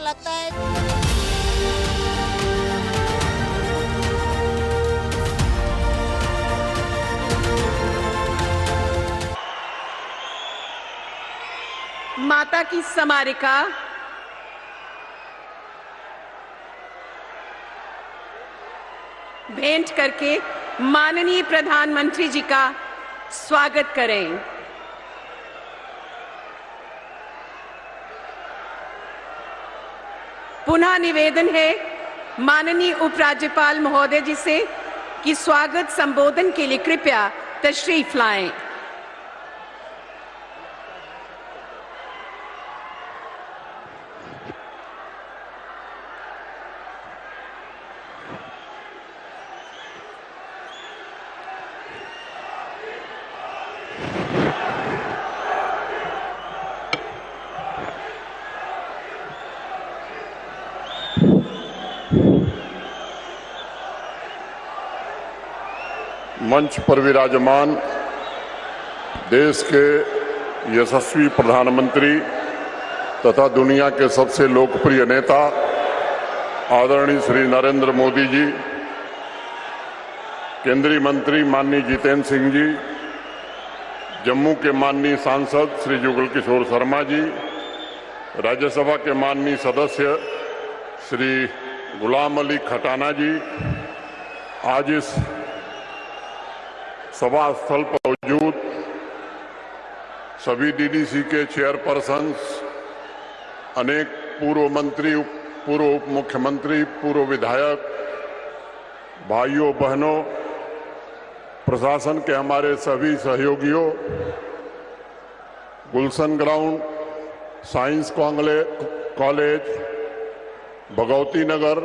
लगता है माता की स्मारिका भेंट करके माननीय प्रधानमंत्री जी का स्वागत करें। पुनः निवेदन है माननीय उपराज्यपाल महोदय जी से कि स्वागत संबोधन के लिए कृपया तशरीफ लाएं। मंच पर विराजमान देश के यशस्वी प्रधानमंत्री तथा दुनिया के सबसे लोकप्रिय नेता आदरणीय श्री नरेंद्र मोदी जी, केंद्रीय मंत्री माननीय जितेंद्र सिंह जी, जम्मू के माननीय सांसद श्री जुगल किशोर शर्मा जी, राज्यसभा के माननीय सदस्य श्री गुलाम अली खटाना जी, आज इस सभा स्थल पर मौजूद सभी डीडीसी के चेयरपर्सन, अनेक पूर्व मंत्री, पूर्व उप मुख्यमंत्री, पूर्व विधायक, भाइयों बहनों, प्रशासन के हमारे सभी सहयोगियों, गुलशन ground, science college, Bhagwati Nagar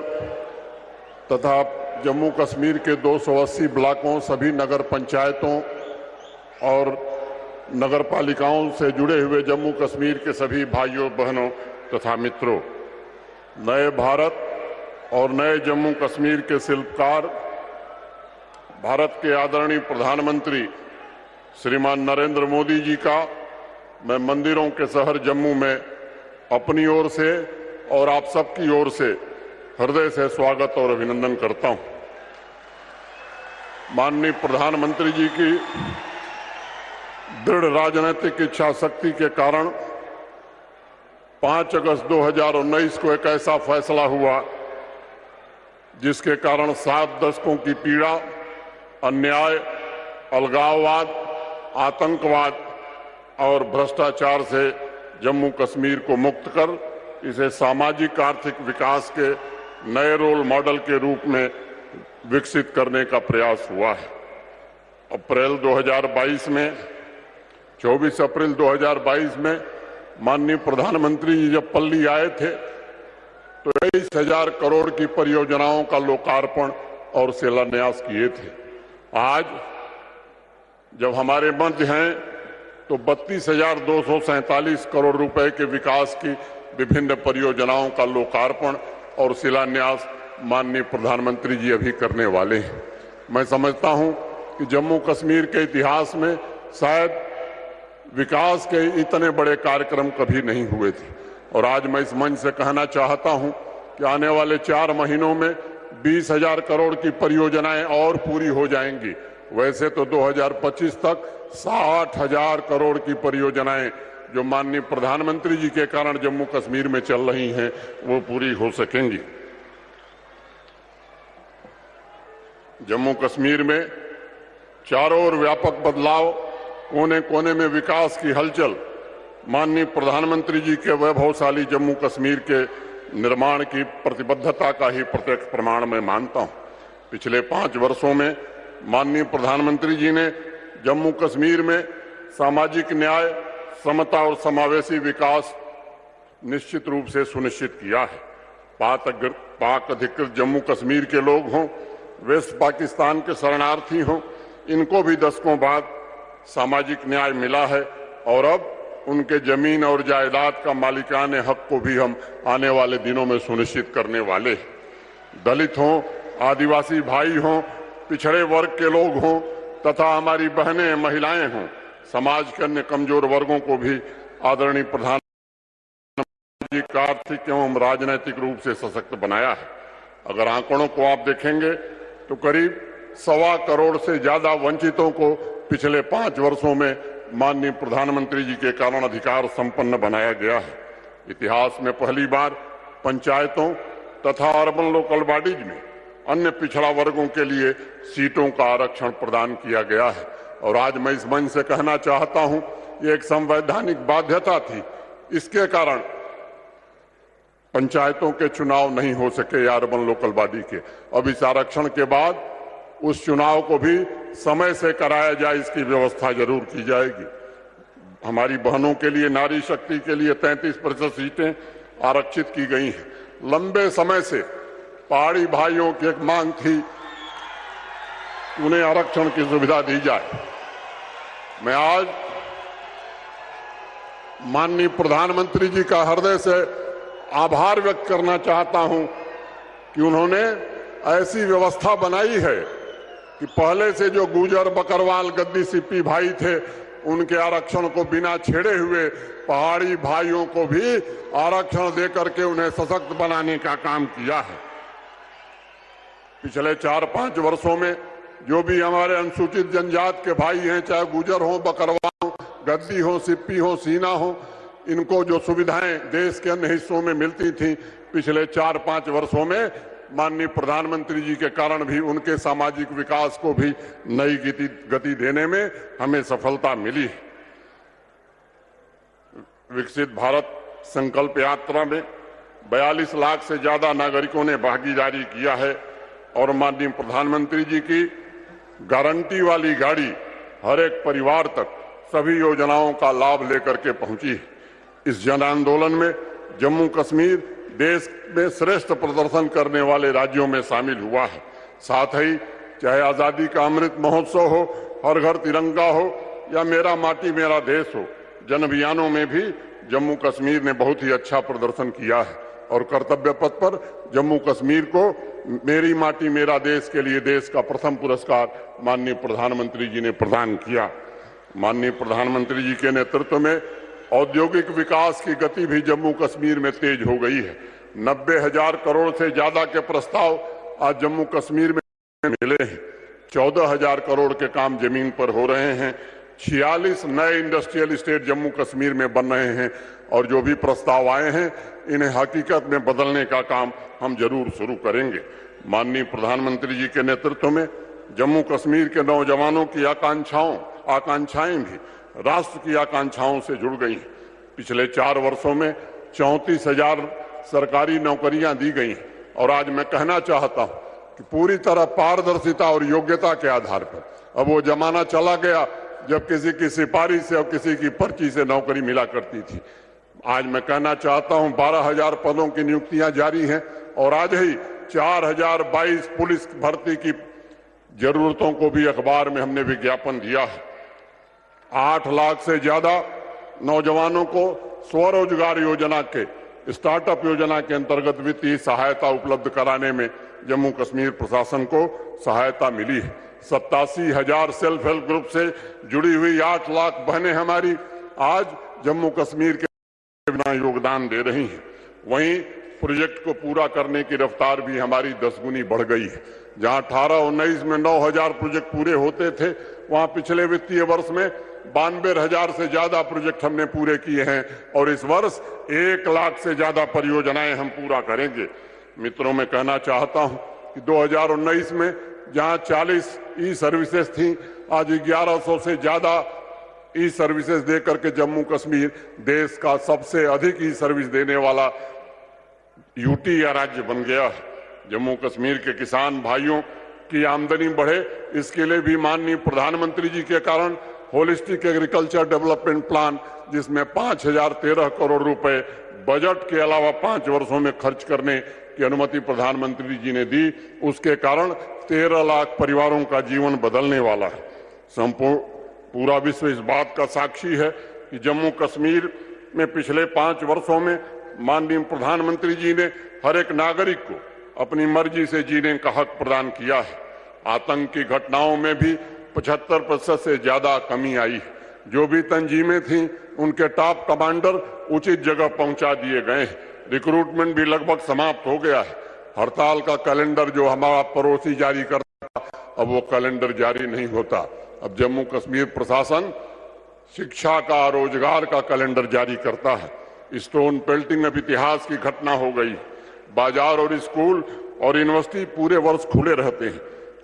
तथा जम्मू कश्मीर के 280 ब्लॉकों, सभी नगर पंचायतों और नगर पालिकाओं से जुड़े हुए जम्मू कश्मीर के सभी भाइयों बहनों तथा मित्रों, नए भारत और नए जम्मू कश्मीर के शिल्पकार भारत के आदरणीय प्रधानमंत्री श्रीमान नरेंद्र मोदी जी का मैं मंदिरों के शहर जम्मू में अपनी ओर से और आप सबकी ओर से हृदय से स्वागत और अभिनंदन करता हूं। माननीय प्रधानमंत्री जी की दृढ़ राजनीतिक इच्छा शक्ति के कारण 5 अगस्त 2019 को एक ऐसा फैसला हुआ जिसके कारण 7 दशकों की पीड़ा, अन्याय, अलगाववाद, आतंकवाद और भ्रष्टाचार से जम्मू कश्मीर को मुक्त कर इसे सामाजिक आर्थिक विकास के नए रोल मॉडल के रूप में विकसित करने का प्रयास हुआ है। अप्रैल 2022 में 24 अप्रैल 2022 में माननीय प्रधानमंत्री जी जब पल्ली आए थे तो 23,000 करोड़ की परियोजनाओं का लोकार्पण और शिलान्यास किए थे। आज जब हमारे मध्य हैं तो 32,247 करोड़ रुपए के विकास की विभिन्न परियोजनाओं का लोकार्पण और शिलान्यास माननीय प्रधानमंत्री जी अभी करने वाले हैं। मैं समझता हूं कि जम्मू कश्मीर के इतिहास में शायद विकास के इतने बड़े कार्यक्रम कभी नहीं हुए थे और आज मैं इस मंच से कहना चाहता हूं कि आने वाले 4 महीनों में 20,000 करोड़ की परियोजनाएं और पूरी हो जाएंगी। वैसे तो 2025 तक 60,000 करोड़ की परियोजनाएं जो माननीय प्रधानमंत्री जी के कारण जम्मू कश्मीर में चल रही हैं वो पूरी हो सकेंगी। जम्मू कश्मीर में चारों ओर व्यापक बदलाव, कोने कोने में विकास की हलचल माननीय प्रधानमंत्री जी के वैभवशाली जम्मू कश्मीर के निर्माण की प्रतिबद्धता का ही प्रत्यक्ष प्रमाण मैं मानता हूं। पिछले 5 वर्षों में माननीय प्रधानमंत्री जी ने जम्मू कश्मीर में सामाजिक न्याय, समता और समावेशी विकास निश्चित रूप से सुनिश्चित किया है। पाक अधिकृत जम्मू कश्मीर के लोग हों, वेस्ट पाकिस्तान के शरणार्थी हों, इनको भी दशकों बाद सामाजिक न्याय मिला है और अब उनके जमीन और जायदाद का मालिकाने हक को भी हम आने वाले दिनों में सुनिश्चित करने वाले हैं। दलित हों, आदिवासी भाई हों, पिछड़े वर्ग के लोग हों तथा हमारी बहनें, महिलाएं हों, समाज के अन्य कमजोर वर्गों को भी आदरणीय प्रधानमंत्री सामाजिक, आर्थिक एवं राजनीतिक रूप से सशक्त बनाया है। अगर आंकड़ों को आप देखेंगे तो करीब 1.25 करोड़ से ज्यादा वंचितों को पिछले 5 वर्षों में माननीय प्रधानमंत्री जी के कारण अधिकार संपन्न बनाया गया है। इतिहास में पहली बार पंचायतों तथा अर्बन लोकल बॉडीज में अन्य पिछड़ा वर्गों के लिए सीटों का आरक्षण प्रदान किया गया है। और आज मैं इस मंच से कहना चाहता हूं, ये एक संवैधानिक बाध्यता थी, इसके कारण पंचायतों के चुनाव नहीं हो सके या अर्बन लोकल बॉडी के। अब इस आरक्षण के बाद उस चुनाव को भी समय से कराया जाए, इसकी व्यवस्था जरूर की जाएगी। हमारी बहनों के लिए, नारी शक्ति के लिए 33% सीटें आरक्षित की गई हैं। लंबे समय से पहाड़ी भाइयों की एक मांग थी, उन्हें आरक्षण की सुविधा दी जाए। मैं आज माननीय प्रधानमंत्री जी का हृदय से आभार व्यक्त करना चाहता हूं कि उन्होंने ऐसी व्यवस्था बनाई है कि पहले से जो गुर्जर, बकरवाल, गद्दी, सिप्पी भाई थे, उनके आरक्षण को बिना छेड़े हुए पहाड़ी भाइयों को भी आरक्षण देकर के उन्हें सशक्त बनाने का काम किया है। पिछले 4-5 वर्षों में जो भी हमारे अनुसूचित जनजाति के भाई हैं, चाहे गुर्जर हो, बकरवाल हो, गद्दी हो, सिप्पी हो, सीना हो, इनको जो सुविधाएं देश के अन्य हिस्सों में मिलती थी, पिछले 4-5 वर्षों में माननीय प्रधानमंत्री जी के कारण भी उनके सामाजिक विकास को भी नई गति देने में हमें सफलता मिली है। विकसित भारत संकल्प यात्रा में 42 लाख से ज्यादा नागरिकों ने भागीदारी किया है और माननीय प्रधानमंत्री जी की गारंटी वाली गाड़ी हर एक परिवार तक सभी योजनाओं का लाभ लेकर के पहुंची है। इस जन आंदोलन में जम्मू कश्मीर देश में श्रेष्ठ प्रदर्शन करने वाले राज्यों में शामिल हुआ है। साथ ही चाहे आजादी का अमृत महोत्सव हो, हर घर तिरंगा हो या मेरा माटी मेरा देश हो, जन अभियानों में भी जम्मू कश्मीर ने बहुत ही अच्छा प्रदर्शन किया है। और कर्तव्य पथ पर जम्मू कश्मीर को मेरी माटी मेरा देश के लिए देश का प्रथम पुरस्कार माननीय प्रधानमंत्री जी ने प्रदान किया। माननीय प्रधानमंत्री जी के नेतृत्व में औद्योगिक विकास की गति भी जम्मू कश्मीर में तेज हो गई है। 90,000 करोड़ से ज्यादा के प्रस्ताव आज जम्मू कश्मीर में मिले हैं। 14,000 करोड़ के काम जमीन पर हो रहे हैं। 46 नए इंडस्ट्रियल एस्टेट जम्मू कश्मीर में बन रहे हैं और जो भी प्रस्ताव आए हैं, इन्हें हकीकत में बदलने का काम हम जरूर शुरू करेंगे। माननीय प्रधानमंत्री जी के नेतृत्व में जम्मू कश्मीर के नौजवानों की आकांक्षाएं भी राष्ट्र की आकांक्षाओं से जुड़ गई हैं। पिछले 4 वर्षों में 34,000 सरकारी नौकरियां दी गई और आज मैं कहना चाहता हूं कि पूरी तरह पारदर्शिता और योग्यता के आधार पर अब वो जमाना चला गया जब किसी की सिफारिश से और किसी की पर्ची से नौकरी मिला करती थी। आज मैं कहना चाहता हूं 12,000 पदों की नियुक्तियां जारी हैं और आज ही 4,022 पुलिस भर्ती की जरूरतों को भी अखबार में हमने विज्ञापन दिया है। 8 लाख से ज्यादा नौजवानों को स्वरोजगार योजना के स्टार्टअप योजना के अंतर्गत वित्तीय सहायता उपलब्ध कराने में जम्मू कश्मीर प्रशासन को सहायता मिली है। 87,000 सेल्फ हेल्प ग्रुप से जुड़ी हुई 8 लाख बहनें हमारी आज जम्मू कश्मीर के बिना योगदान दे रही हैं। वहीं प्रोजेक्ट को पूरा करने की रफ्तार भी हमारी 10 गुनी बढ़ गई है। जहां 18-19 में 9,000 प्रोजेक्ट पूरे होते थे, वहां पिछले वित्तीय वर्ष में 92,000 से ज्यादा प्रोजेक्ट हमने पूरे किए हैं और इस वर्ष 1 लाख से ज्यादा परियोजनाएं हम पूरा करेंगे। मित्रों, मैं कहना चाहता हूं कि 2019 में जहां 40 ई सर्विसेज थी, आज 1100 से ज्यादा ई सर्विसेज देकर के जम्मू कश्मीर देश का सबसे अधिक ई सर्विस देने वाला यूटी या राज्य बन गया है। जम्मू कश्मीर के किसान भाइयों की आमदनी बढ़े, इसके लिए भी माननीय प्रधानमंत्री जी के कारण होलिस्टिक एग्रीकल्चर डेवलपमेंट प्लान, जिसमें 5,013 करोड़ रुपए बजट के अलावा 5 वर्षों में खर्च करने की अनुमति प्रधानमंत्री जी ने दी, उसके कारण 13 लाख परिवारों का जीवन बदलने वाला है। पूरा विश्व इस बात का साक्षी है कि जम्मू कश्मीर में पिछले 5 वर्षों में माननीय प्रधानमंत्री जी ने हर एक नागरिक को अपनी मर्जी से जीने का हक प्रदान किया है। आतंक की घटनाओं में भी 75% से ज्यादा कमी आई है। जो भी तंजीमें थीं उनके टॉप कमांडर उचित जगह पहुंचा दिए गए हैं। रिक्रूटमेंट भी लगभग समाप्त हो गया है। हड़ताल का कैलेंडर जो हमारा पड़ोसी जारी करता था, अब वो कैलेंडर जारी नहीं होता। अब जम्मू कश्मीर प्रशासन शिक्षा का, रोजगार का कैलेंडर जारी करता है। स्टोन पेल्टिंग अब इतिहास की घटना हो गई। बाजार और स्कूल और यूनिवर्सिटी पूरे वर्ष खुले रहते हैं।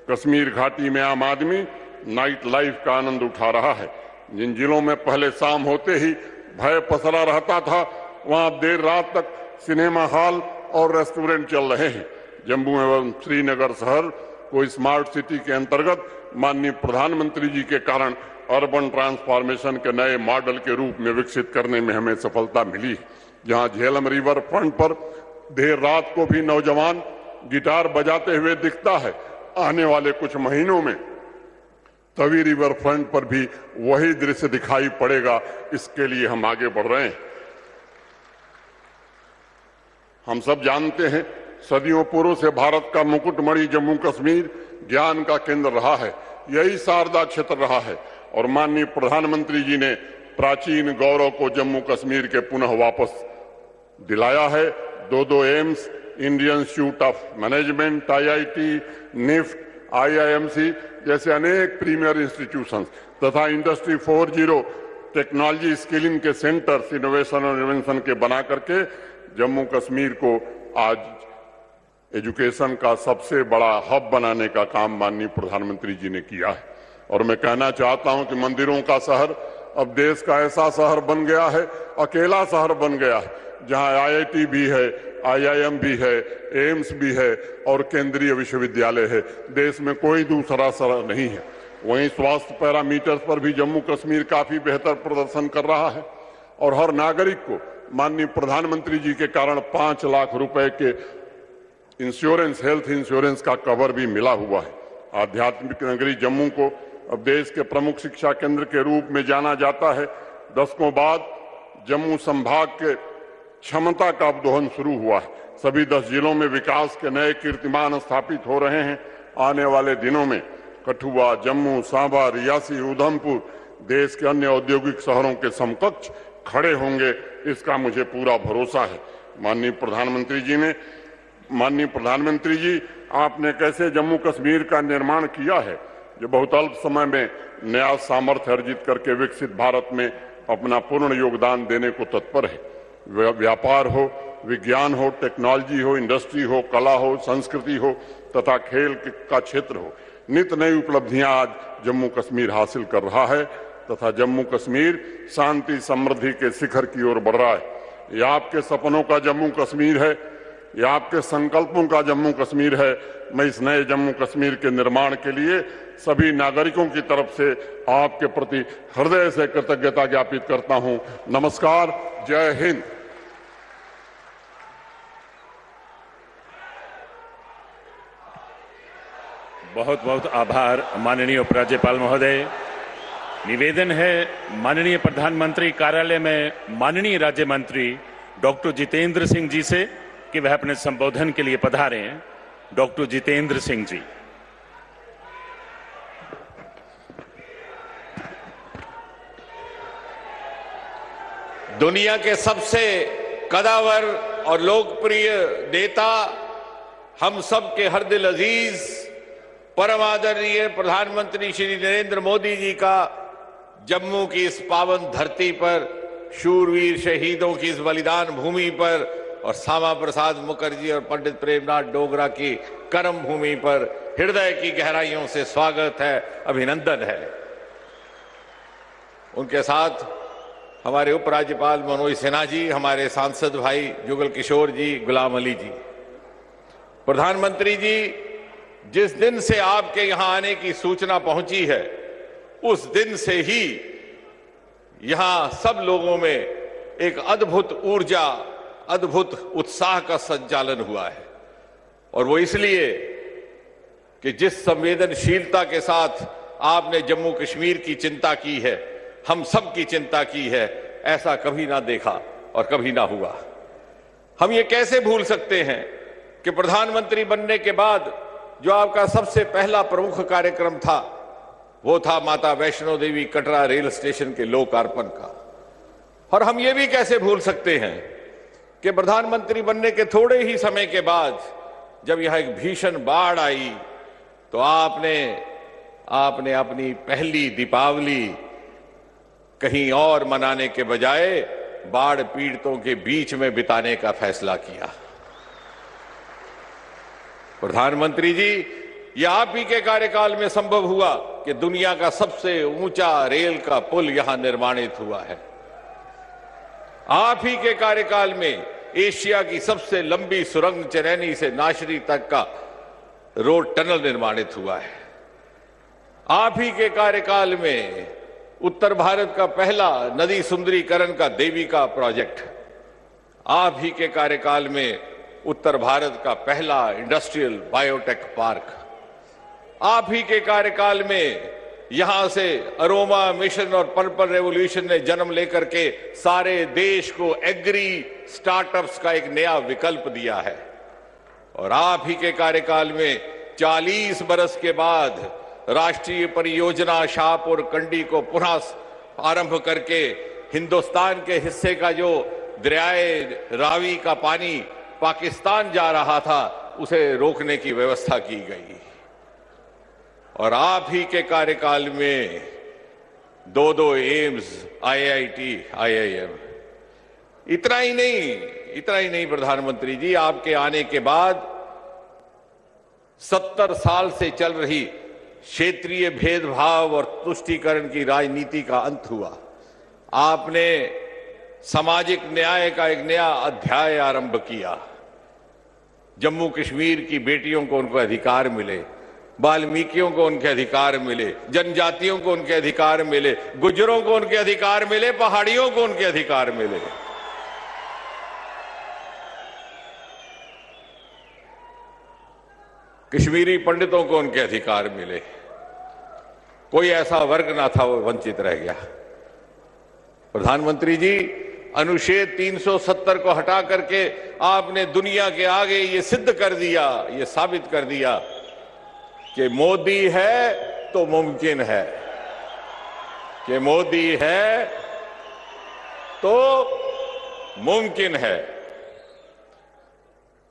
कश्मीर घाटी में आम आदमी नाइट लाइफ का आनंद उठा रहा है। जिन जिलों में पहले शाम होते ही भय पसरा रहता था, वहां देर रात तक सिनेमा हॉल और रेस्टोरेंट चल रहे हैं। जम्मू एवं श्रीनगर शहर को स्मार्ट सिटी के अंतर्गत माननीय प्रधानमंत्री जी के कारण अर्बन ट्रांसफॉर्मेशन के नए मॉडल के रूप में विकसित करने में हमें सफलता मिली। जहां झेलम रिवर फ्रंट पर देर रात को भी नौजवान गिटार बजाते हुए दिखता है, आने वाले कुछ महीनों में तवी रिवर फ्रंट पर भी वही दृश्य दिखाई पड़ेगा। इसके लिए हम आगे बढ़ रहे हैं। हम सब जानते हैं, सदियों पूर्व से भारत का मुकुटमणि जम्मू कश्मीर ज्ञान का केंद्र रहा है। यही शारदा क्षेत्र रहा है और माननीय प्रधानमंत्री जी ने प्राचीन गौरव को जम्मू कश्मीर के पुनः वापस दिलाया है। दो AIIMS, Indian institute of management, IIT, NIFT, IIMC जैसे अनेक प्रीमियर इंस्टीट्यूशंस तथा इंडस्ट्री 4.0 टेक्नोलॉजी स्किलिंग के सेंटर्स, इनोवेशन और इन्वेंशन के बना करके जम्मू कश्मीर को आज एजुकेशन का सबसे बड़ा हब बनाने का काम माननीय प्रधानमंत्री जी ने किया है। और मैं कहना चाहता हूं कि मंदिरों का शहर अब देश का ऐसा शहर बन गया है, अकेला शहर बन गया है, जहां IIT भी है, IIM भी है, एम्स भी है और केंद्रीय विश्वविद्यालय है। देश में कोई दूसरा शहर नहीं है। वहीं स्वास्थ्य पैरामीटर्स पर भी जम्मू कश्मीर काफी बेहतर प्रदर्शन कर रहा है और हर नागरिक को माननीय प्रधानमंत्री जी के कारण 5 लाख रुपए के इंश्योरेंस, हेल्थ इंश्योरेंस का कवर भी मिला हुआ है। आध्यात्मिक नगरी जम्मू को अब देश के प्रमुख शिक्षा केंद्र के रूप में जाना जाता है। दशकों बाद जम्मू संभाग के क्षमता का अवदोहन शुरू हुआ है। सभी 10 जिलों में विकास के नए कीर्तिमान स्थापित हो रहे हैं। आने वाले दिनों में कठुआ, जम्मू, सांबा, रियासी, उधमपुर देश के अन्य औद्योगिक शहरों के समकक्ष खड़े होंगे, इसका मुझे पूरा भरोसा है। माननीय प्रधानमंत्री जी, आपने कैसे जम्मू कश्मीर का निर्माण किया है, जो बहुत अल्प समय में नया सामर्थ्य अर्जित करके विकसित भारत में अपना पूर्ण योगदान देने को तत्पर है। व्यापार हो, विज्ञान हो, टेक्नोलॉजी हो, इंडस्ट्री हो, कला हो, संस्कृति हो तथा खेल का क्षेत्र हो, नित नई उपलब्धियां आज जम्मू कश्मीर हासिल कर रहा है तथा जम्मू कश्मीर शांति समृद्धि के शिखर की ओर बढ़ रहा है। यह आपके सपनों का जम्मू कश्मीर है, यह आपके संकल्पों का जम्मू कश्मीर है। मैं इस नए जम्मू कश्मीर के निर्माण के लिए सभी नागरिकों की तरफ से आपके प्रति हृदय से कृतज्ञता ज्ञापित करता हूं। नमस्कार, जय हिंद। बहुत बहुत आभार माननीय उपराज्यपाल महोदय। निवेदन है माननीय प्रधानमंत्री कार्यालय में माननीय राज्य मंत्री डॉक्टर जितेंद्र सिंह जी से कि वह अपने संबोधन के लिए पधारें। डॉक्टर जितेंद्र सिंह जी। दुनिया के सबसे कदावर और लोकप्रिय नेता, हम सब के हर दिल अजीज परम आदरणीय प्रधानमंत्री श्री नरेंद्र मोदी जी का जम्मू की इस पावन धरती पर, शूरवीर शहीदों की इस बलिदान भूमि पर और श्यामा प्रसाद मुखर्जी और पंडित प्रेमनाथ डोगरा की कर्म भूमि पर हृदय की गहराइयों से स्वागत है, अभिनंदन है। उनके साथ हमारे उपराज्यपाल मनोज सिन्हा जी, हमारे सांसद भाई जुगल किशोर जी, गुलाम अली जी। प्रधानमंत्री जी, जिस दिन से आपके यहां आने की सूचना पहुंची है, उस दिन से ही यहां सब लोगों में एक अद्भुत ऊर्जा, अद्भुत उत्साह का संचालन हुआ है। और वो इसलिए कि जिस संवेदनशीलता के साथ आपने जम्मू कश्मीर की चिंता की है, हम सब की चिंता की है, ऐसा कभी ना देखा और कभी ना हुआ। हम ये कैसे भूल सकते हैं कि प्रधानमंत्री बनने के बाद जो आपका सबसे पहला प्रमुख कार्यक्रम था, वो था माता वैष्णो देवी कटरा रेल स्टेशन के लोकार्पण का। और हम ये भी कैसे भूल सकते हैं कि प्रधानमंत्री बनने के थोड़े ही समय के बाद जब यह एक भीषण बाढ़ आई तो आपने अपनी पहली दीपावली कहीं और मनाने के बजाय बाढ़ पीड़ितों के बीच में बिताने का फैसला किया। प्रधानमंत्री जी, यह आप ही के कार्यकाल में संभव हुआ कि दुनिया का सबसे ऊंचा रेल का पुल यहां निर्माणित हुआ है। आप ही के कार्यकाल में एशिया की सबसे लंबी सुरंग चरैनी से नाशरी तक का रोड टनल निर्माणित हुआ है। आप ही के कार्यकाल में उत्तर भारत का पहला नदी सुंदरीकरण का देविका प्रोजेक्ट, आप ही के कार्यकाल में उत्तर भारत का पहला इंडस्ट्रियल बायोटेक पार्क, आप ही के कार्यकाल में यहां से अरोमा मिशन और पर्पल रेवोल्यूशन ने जन्म लेकर के सारे देश को एग्री स्टार्टअप्स का एक नया विकल्प दिया है। और आप ही के कार्यकाल में 40 बरस के बाद राष्ट्रीय परियोजना शाहपुर कंडी को पुनः आरंभ करके हिंदुस्तान के हिस्से का जो दरियाए रावी का पानी पाकिस्तान जा रहा था उसे रोकने की व्यवस्था की गई। और आप ही के कार्यकाल में 2 एम्स, IIT, IIM, इतना ही नहीं प्रधानमंत्री जी, आपके आने के बाद 70 साल से चल रही क्षेत्रीय भेदभाव और तुष्टीकरण की राजनीति का अंत हुआ। आपने सामाजिक न्याय का एक नया अध्याय आरंभ किया। जम्मू कश्मीर की बेटियों को उनको अधिकार मिले, वाल्मीकियों को उनके अधिकार मिले, जनजातियों को उनके अधिकार मिले, गुज्जरों को उनके अधिकार मिले, पहाड़ियों को उनके अधिकार मिले। कश्मीरी पंडितों को उनके अधिकार मिले। कोई ऐसा वर्ग ना था वो वंचित रह गया। प्रधानमंत्री जी, अनुच्छेद 370 को हटा करके आपने दुनिया के आगे ये सिद्ध कर दिया, ये साबित कर दिया कि मोदी है तो मुमकिन है, कि मोदी है तो मुमकिन है।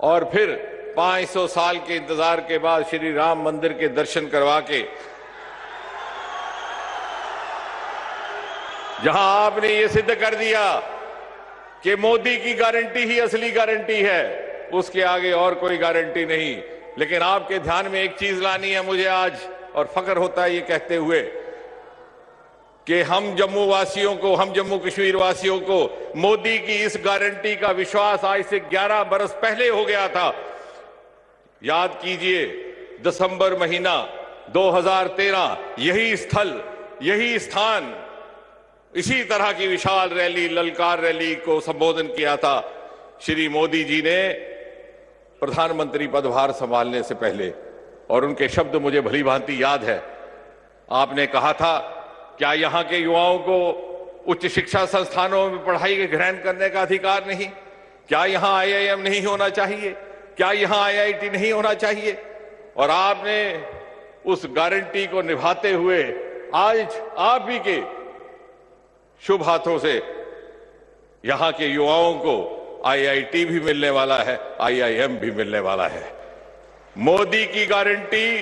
और फिर 500 साल के इंतजार के बाद श्री राम मंदिर के दर्शन करवा के जहां आपने ये सिद्ध कर दिया कि मोदी की गारंटी ही असली गारंटी है, उसके आगे और कोई गारंटी नहीं। लेकिन आपके ध्यान में एक चीज लानी है मुझे आज, और फख्र होता है ये कहते हुए कि हम जम्मू वासियों को, हम जम्मू कश्मीर वासियों को मोदी की इस गारंटी का विश्वास आज से 11 बरस पहले हो गया था। याद कीजिए, दिसंबर महीना 2013, यही स्थल, यही स्थान, इसी तरह की विशाल रैली, ललकार रैली को संबोधन किया था श्री मोदी जी ने प्रधानमंत्री पदभार संभालने से पहले। और उनके शब्द मुझे भली भांति याद है। आपने कहा था, क्या यहां के युवाओं को उच्च शिक्षा संस्थानों में पढ़ाई ग्रहण करने का अधिकार नहीं? क्या यहां IIM नहीं होना चाहिए? क्या यहां IIT नहीं होना चाहिए? और आपने उस गारंटी को निभाते हुए आज आप ही के शुभ हाथों से यहां के युवाओं को IIT भी मिलने वाला है, IIM भी मिलने वाला है। मोदी की गारंटी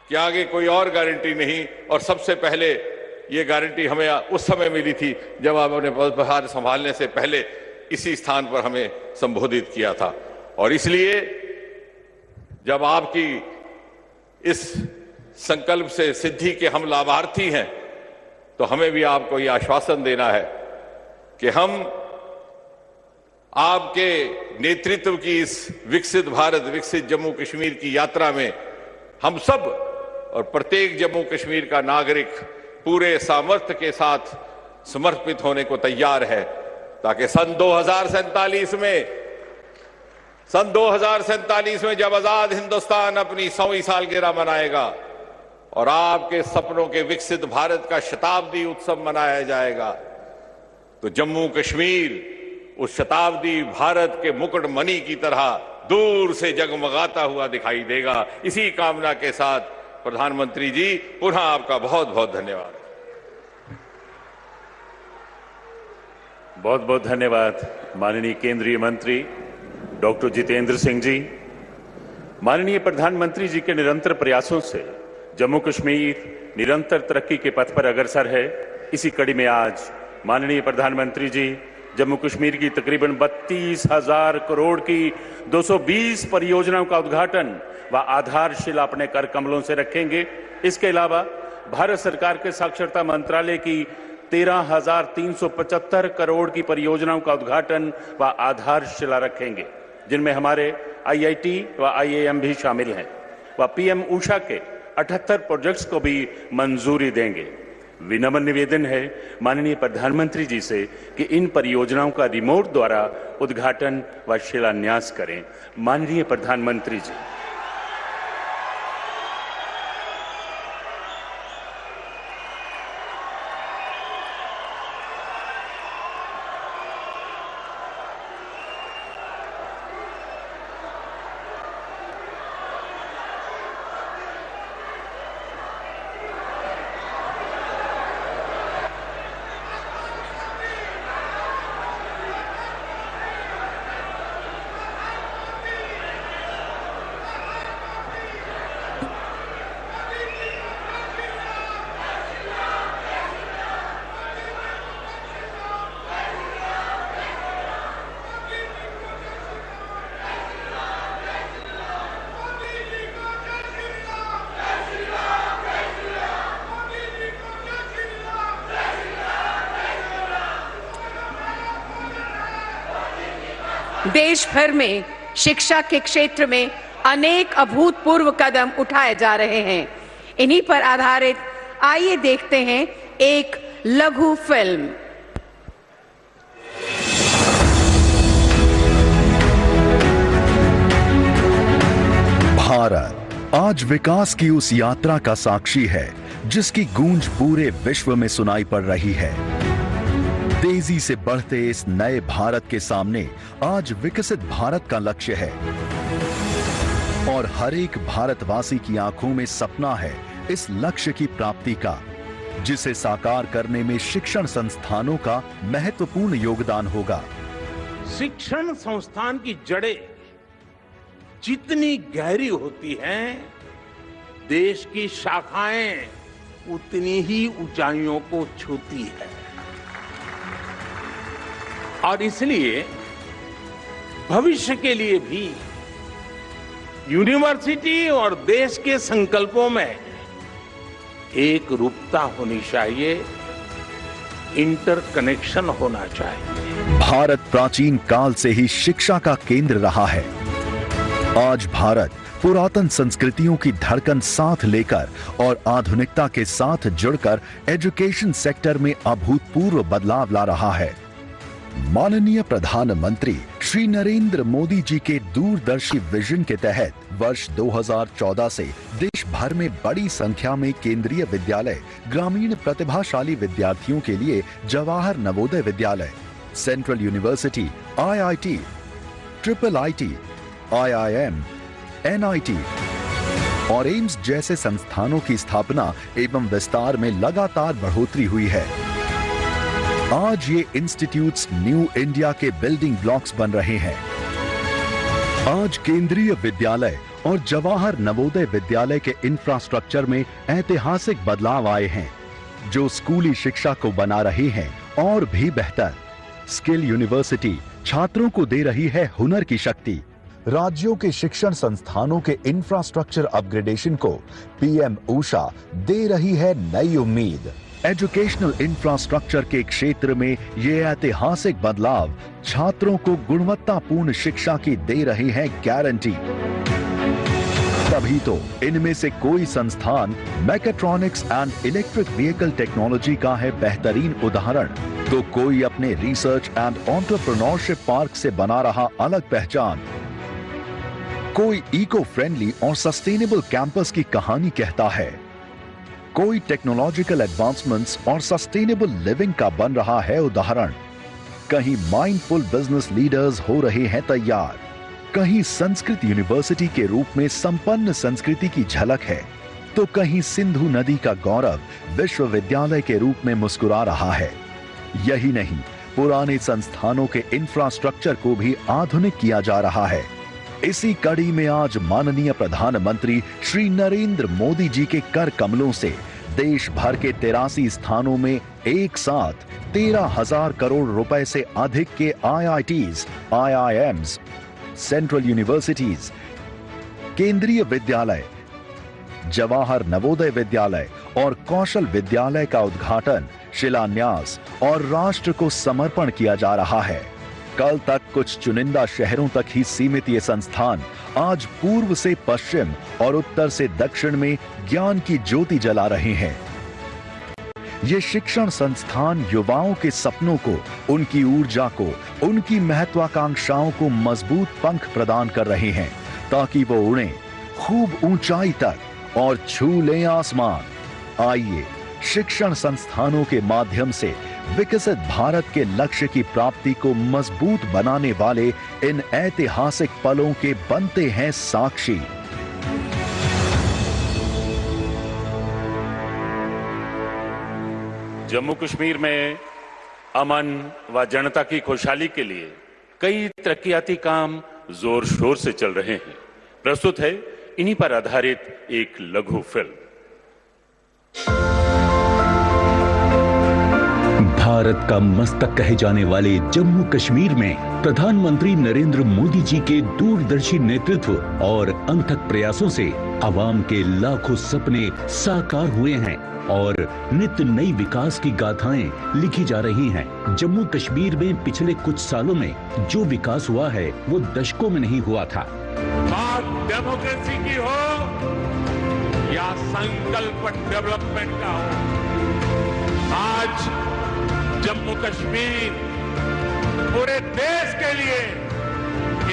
के आगे कोई और गारंटी नहीं। और सबसे पहले ये गारंटी हमें उस समय मिली थी जब आपने पदभार संभालने से पहले इसी स्थान पर हमें संबोधित किया था। और इसलिए जब आपकी इस संकल्प से सिद्धि के हम लाभार्थी हैं, तो हमें भी आपको यह आश्वासन देना है कि हम आपके नेतृत्व की इस विकसित भारत, विकसित जम्मू कश्मीर की यात्रा में हम सब और प्रत्येक जम्मू कश्मीर का नागरिक पूरे सामर्थ्य के साथ समर्पित होने को तैयार है, ताकि सन 2047 में जब आजाद हिंदुस्तान अपनी 100वीं सालगिरह मनाएगा और आपके सपनों के विकसित भारत का शताब्दी उत्सव मनाया जाएगा, तो जम्मू कश्मीर उस शताब्दी भारत के मुकुटमणि की तरह दूर से जगमगाता हुआ दिखाई देगा। इसी कामना के साथ प्रधानमंत्री जी, पुनः आपका बहुत बहुत धन्यवाद। बहुत बहुत धन्यवाद माननीय केंद्रीय मंत्री डॉक्टर जितेंद्र सिंह जी। माननीय प्रधानमंत्री जी के निरंतर प्रयासों से जम्मू कश्मीर निरंतर तरक्की के पथ पर अग्रसर है। इसी कड़ी में आज माननीय प्रधानमंत्री जी जम्मू कश्मीर की तकरीबन 32,000 करोड़ की 220 परियोजनाओं का उद्घाटन व आधारशिला अपने कर कमलों से रखेंगे। इसके अलावा भारत सरकार के साक्षरता मंत्रालय की 13,375 करोड़ की परियोजनाओं का उद्घाटन व आधारशिला रखेंगे, जिनमें हमारे IIT व IIM भी शामिल हैं। व PM ऊषा के 78 प्रोजेक्ट्स को भी मंजूरी देंगे। विनम्र निवेदन है माननीय प्रधानमंत्री जी से कि इन परियोजनाओं का रिमोट द्वारा उद्घाटन व शिलान्यास करें। माननीय प्रधानमंत्री जी। देश भर में शिक्षा के क्षेत्र में अनेक अभूतपूर्व कदम उठाए जा रहे हैं। इन्हीं पर आधारित आइए देखते हैं एक लघु फिल्म। भारत आज विकास की उस यात्रा का साक्षी है जिसकी गूंज पूरे विश्व में सुनाई पड़ रही है। तेजी से बढ़ते इस नए भारत के सामने आज विकसित भारत का लक्ष्य है और हर एक भारतवासी की आंखों में सपना है इस लक्ष्य की प्राप्ति का, जिसे साकार करने में शिक्षण संस्थानों का महत्वपूर्ण योगदान होगा। शिक्षण संस्थान की जड़ें जितनी गहरी होती हैं, देश की शाखाएं उतनी ही ऊंचाइयों को छूती है। और इसलिए भविष्य के लिए भी यूनिवर्सिटी और देश के संकल्पों में एक रूपता होनी चाहिए, इंटरकनेक्शन होना चाहिए। भारत प्राचीन काल से ही शिक्षा का केंद्र रहा है। आज भारत पुरातन संस्कृतियों की धड़कन साथ लेकर और आधुनिकता के साथ जुड़कर एजुकेशन सेक्टर में अभूतपूर्व बदलाव ला रहा है। माननीय प्रधानमंत्री श्री नरेंद्र मोदी जी के दूरदर्शी विजन के तहत वर्ष 2014 से देश भर में बड़ी संख्या में केंद्रीय विद्यालय ग्रामीण प्रतिभाशाली विद्यार्थियों के लिए Jawahar Navodaya Vidyalaya, central university, IIT, IIIT, IIM, NIT और एम्स जैसे संस्थानों की स्थापना एवं विस्तार में लगातार बढ़ोतरी हुई है। आज ये इंस्टीट्यूट्स न्यू इंडिया के बिल्डिंग ब्लॉक्स बन रहे हैं। आज केंद्रीय विद्यालय और जवाहर नवोदय विद्यालय के इंफ्रास्ट्रक्चर में ऐतिहासिक बदलाव आए हैं, जो स्कूली शिक्षा को बना रहे हैं और भी बेहतर। स्किल यूनिवर्सिटी छात्रों को दे रही है हुनर की शक्ति। राज्यों के शिक्षण संस्थानों के इंफ्रास्ट्रक्चर अपग्रेडेशन को PM ऊषा दे रही है नई उम्मीद। एजुकेशनल इंफ्रास्ट्रक्चर के क्षेत्र में ये ऐतिहासिक बदलाव छात्रों को गुणवत्तापूर्ण शिक्षा की दे रहे हैं गारंटी। तभी तो इनमें से कोई संस्थान mechatronics and electric vehicle technology का है बेहतरीन उदाहरण, तो कोई अपने रिसर्च एंड एंटरप्रेन्योरशिप पार्क से बना रहा अलग पहचान। कोई इको फ्रेंडली और सस्टेनेबल कैंपस की कहानी कहता है। कोई टेक्नोलॉजिकल एडवांसमेंट्स और सस्टेनेबल लिविंग का बन रहा है उदाहरण। कहीं माइंडफुल बिजनेस लीडर्स हो रहे हैं तैयार, कहीं संस्कृत यूनिवर्सिटी के रूप में संपन्न संस्कृति की झलक है, तो कहीं सिंधु नदी का गौरव विश्वविद्यालय के रूप में मुस्कुरा रहा है। यही नहीं, पुराने संस्थानों के इंफ्रास्ट्रक्चर को भी आधुनिक किया जा रहा है। इसी कड़ी में आज माननीय प्रधानमंत्री श्री नरेंद्र मोदी जी के कर कमलों से देश भर के 83 स्थानों में एक साथ 13,000 करोड़ रुपए से अधिक के IITs, IIMs, सेंट्रल यूनिवर्सिटीज, केंद्रीय विद्यालय, जवाहर नवोदय विद्यालय और कौशल विद्यालय का उद्घाटन, शिलान्यास और राष्ट्र को समर्पण किया जा रहा है। कल तक कुछ चुनिंदा शहरों तक ही सीमित ये संस्थान आज पूर्व से पश्चिम और उत्तर से दक्षिण में ज्ञान की ज्योति जला रहे हैं। ये शिक्षण संस्थान युवाओं के सपनों को, उनकी ऊर्जा को, उनकी महत्वाकांक्षाओं को मजबूत पंख प्रदान कर रहे हैं ताकि वो उड़ें खूब ऊंचाई तक और छू लें आसमान। आइए शिक्षण संस्थानों के माध्यम से विकसित भारत के लक्ष्य की प्राप्ति को मजबूत बनाने वाले इन ऐतिहासिक पलों के बनते हैं साक्षी। जम्मू कश्मीर में अमन व जनता की खुशहाली के लिए कई तरक्कियाती काम जोर शोर से चल रहे हैं। प्रस्तुत है इन्हीं पर आधारित एक लघु फिल्म। भारत का मस्तक कहे जाने वाले जम्मू कश्मीर में प्रधानमंत्री नरेंद्र मोदी जी के दूरदर्शी नेतृत्व और अनथक प्रयासों से आवाम के लाखों सपने साकार हुए हैं और नित्य नई विकास की गाथाएं लिखी जा रही हैं। जम्मू कश्मीर में पिछले कुछ सालों में जो विकास हुआ है वो दशकों में नहीं हुआ था। बात डेमोक्रेसी की हो या संकल्प डेवलपमेंट का हो, आज जम्मू कश्मीर पूरे देश के लिए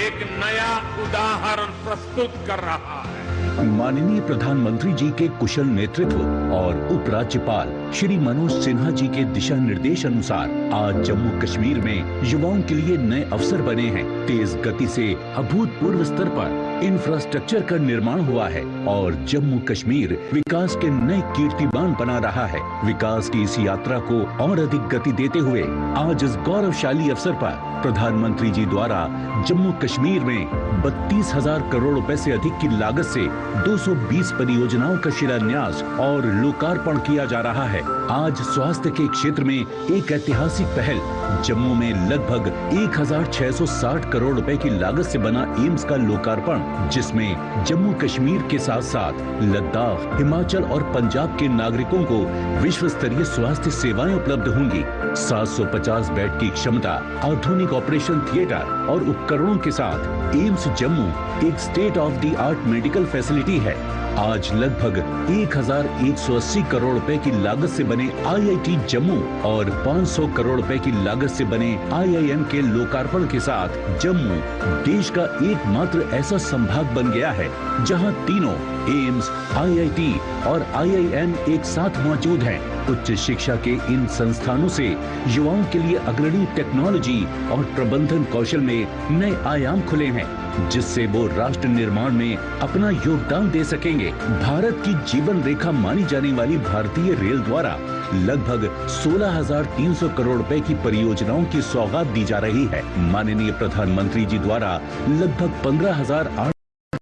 एक नया उदाहरण प्रस्तुत कर रहा है। माननीय प्रधानमंत्री जी के कुशल नेतृत्व और उपराज्यपाल श्री मनोज सिन्हा जी के दिशा निर्देश अनुसार आज जम्मू कश्मीर में युवाओं के लिए नए अवसर बने हैं। तेज गति से अभूतपूर्व स्तर पर इंफ्रास्ट्रक्चर का निर्माण हुआ है और जम्मू कश्मीर विकास के नए कीर्तिमान बना रहा है। विकास की इस यात्रा को और अधिक गति देते हुए आज इस गौरवशाली अवसर पर प्रधानमंत्री जी द्वारा जम्मू कश्मीर में 32,000 करोड़ रुपए से अधिक की लागत से 220 परियोजनाओं का शिलान्यास और लोकार्पण किया जा रहा है। आज स्वास्थ्य के क्षेत्र में एक ऐतिहासिक पहल, जम्मू में लगभग 1,660 करोड़ रुपए की लागत से बना एम्स का लोकार्पण, जिसमें जम्मू कश्मीर के साथ साथ लद्दाख, हिमाचल और पंजाब के नागरिकों को विश्व स्तरीय स्वास्थ्य सेवाएं उपलब्ध होंगी। 750 बेड की क्षमता, आधुनिक ऑपरेशन थिएटर और उपकरणों के साथ एम्स जम्मू एक state of the art medical facility है। आज लगभग 1,180 करोड़ रुपए की लागत से बने IIT जम्मू और 500 करोड़ रुपए की लागत से बने IIM के लोकार्पण के साथ जम्मू देश का एकमात्र ऐसा संभाग बन गया है जहां तीनों एम्स, IIT और IIM एक साथ मौजूद हैं। उच्च शिक्षा के इन संस्थानों से युवाओं के लिए अग्रणी टेक्नोलॉजी और प्रबंधन कौशल में नए आयाम खुले हैं, जिससे वो राष्ट्र निर्माण में अपना योगदान दे सकेंगे। भारत की जीवन रेखा मानी जाने वाली भारतीय रेल द्वारा लगभग 16,300 करोड़ रुपए की परियोजनाओं की सौगात दी जा रही है। माननीय प्रधानमंत्री जी द्वारा लगभग 15,008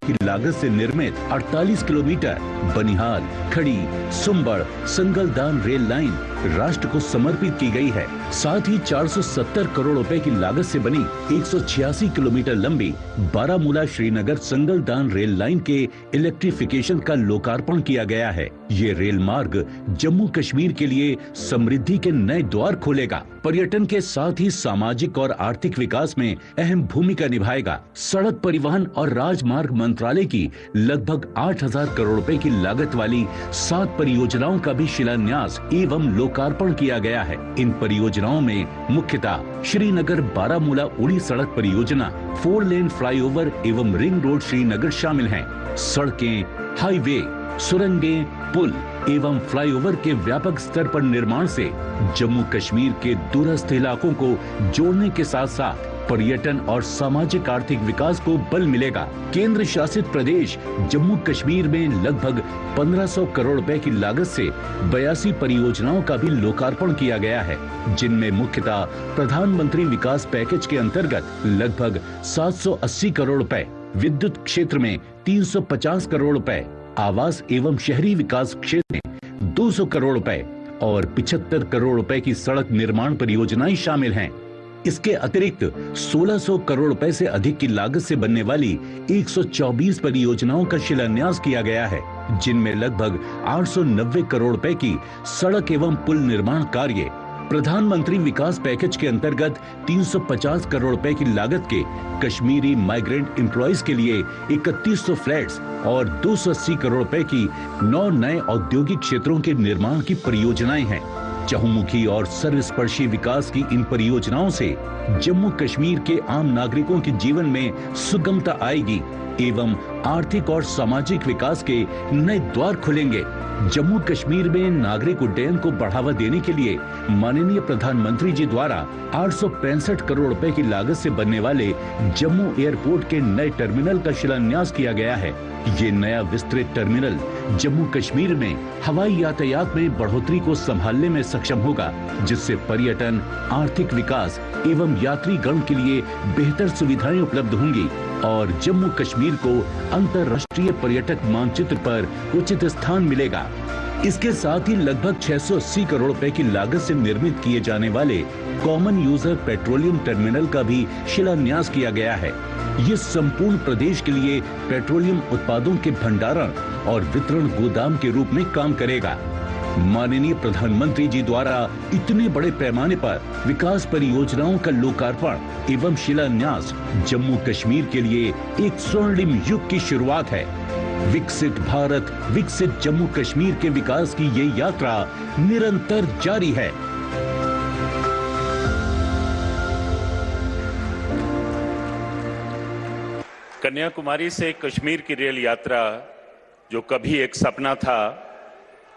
की लागत से निर्मित 48 किलोमीटर बनिहाल, खड़ी, सुंबड़, संगलदान रेल लाइन राष्ट्र को समर्पित की गई है। साथ ही 470 करोड़ रुपए की लागत से बनी 186 किलोमीटर लंबी बारामूला श्रीनगर संगलदान रेल लाइन के इलेक्ट्रिफिकेशन का लोकार्पण किया गया है। ये रेल मार्ग जम्मू कश्मीर के लिए समृद्धि के नए द्वार खोलेगा, पर्यटन के साथ ही सामाजिक और आर्थिक विकास में अहम भूमिका निभाएगा। सड़क परिवहन और राजमार्ग मंत्रालय की लगभग 8,000 करोड़ रुपए की लागत वाली 7 परियोजनाओं का भी शिलान्यास एवं लोकार्पण किया गया है। इन परियोजनाओं में मुख्यतः श्रीनगर बारामूला उड़ी सड़क परियोजना, 4 लेन फ्लाईओवर एवं रिंग रोड श्रीनगर शामिल हैं। सड़कें, हाईवे, सुरंगें, पुल एवं फ्लाईओवर के व्यापक स्तर पर निर्माण से जम्मू कश्मीर के दूरस्थ इलाकों को जोड़ने के साथ साथ पर्यटन और सामाजिक आर्थिक विकास को बल मिलेगा। केंद्र शासित प्रदेश जम्मू कश्मीर में लगभग 1500 करोड़ रुपए की लागत से 82 परियोजनाओं का भी लोकार्पण किया गया है, जिनमें मुख्यतः प्रधानमंत्री विकास पैकेज के अंतर्गत लगभग 780 करोड़ रुपए, विद्युत क्षेत्र में 350 करोड़ रुपए, आवास एवं शहरी विकास क्षेत्र में 200 करोड़ रुपए और 75 करोड़ रुपए की सड़क निर्माण परियोजनाएं शामिल हैं। इसके अतिरिक्त 1600 करोड़ रुपए से अधिक की लागत से बनने वाली 124 परियोजनाओं का शिलान्यास किया गया है, जिनमें लगभग 890 करोड़ रुपए की सड़क एवं पुल निर्माण कार्य, प्रधानमंत्री विकास पैकेज के अंतर्गत 350 करोड़ रुपए की लागत के कश्मीरी माइग्रेंट एम्प्लॉइज के लिए 3100 फ्लैट्स और 280 करोड़ रुपए की 9 नए औद्योगिक क्षेत्रों के निर्माण की परियोजनाएं हैं। चहुमुखी और सर्वस्पर्शी विकास की इन परियोजनाओं से जम्मू कश्मीर के आम नागरिकों के जीवन में सुगमता आएगी एवं आर्थिक और सामाजिक विकास के नए द्वार खुलेंगे। जम्मू कश्मीर में नागरिक उड्डयन को बढ़ावा देने के लिए माननीय प्रधानमंत्री जी द्वारा 865 करोड़ रुपए की लागत से बनने वाले जम्मू एयरपोर्ट के नए टर्मिनल का शिलान्यास किया गया है। ये नया विस्तृत टर्मिनल जम्मू कश्मीर में हवाई यातायात में बढ़ोतरी को संभालने में सक्षम होगा, जिससे पर्यटन, आर्थिक विकास एवं यात्री गण के लिए बेहतर सुविधाएं उपलब्ध होंगी और जम्मू कश्मीर को अंतर्राष्ट्रीय पर्यटक मानचित्र पर उचित स्थान मिलेगा। इसके साथ ही लगभग 680 करोड़ रुपए की लागत से निर्मित किए जाने वाले कॉमन यूजर पेट्रोलियम टर्मिनल का भी शिलान्यास किया गया है। ये संपूर्ण प्रदेश के लिए पेट्रोलियम उत्पादों के भंडारण और वितरण गोदाम के रूप में काम करेगा। माननीय प्रधानमंत्री जी द्वारा इतने बड़े पैमाने पर विकास परियोजनाओं का लोकार्पण एवं शिलान्यास जम्मू कश्मीर के लिए एक स्वर्णिम युग की शुरुआत है। विकसित भारत, विकसित जम्मू कश्मीर के विकास की ये यात्रा निरंतर जारी है। कन्याकुमारी से कश्मीर की रेल यात्रा जो कभी एक सपना था,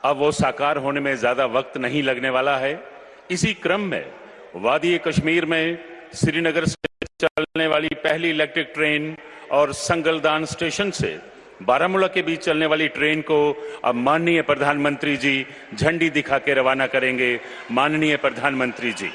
अब वो साकार होने में ज्यादा वक्त नहीं लगने वाला है। इसी क्रम में वादी कश्मीर में श्रीनगर से चलने वाली पहली इलेक्ट्रिक ट्रेन और संगलदान स्टेशन से बारामूला के बीच चलने वाली ट्रेन को अब माननीय प्रधानमंत्री जी झंडी दिखा के रवाना करेंगे। माननीय प्रधानमंत्री जी।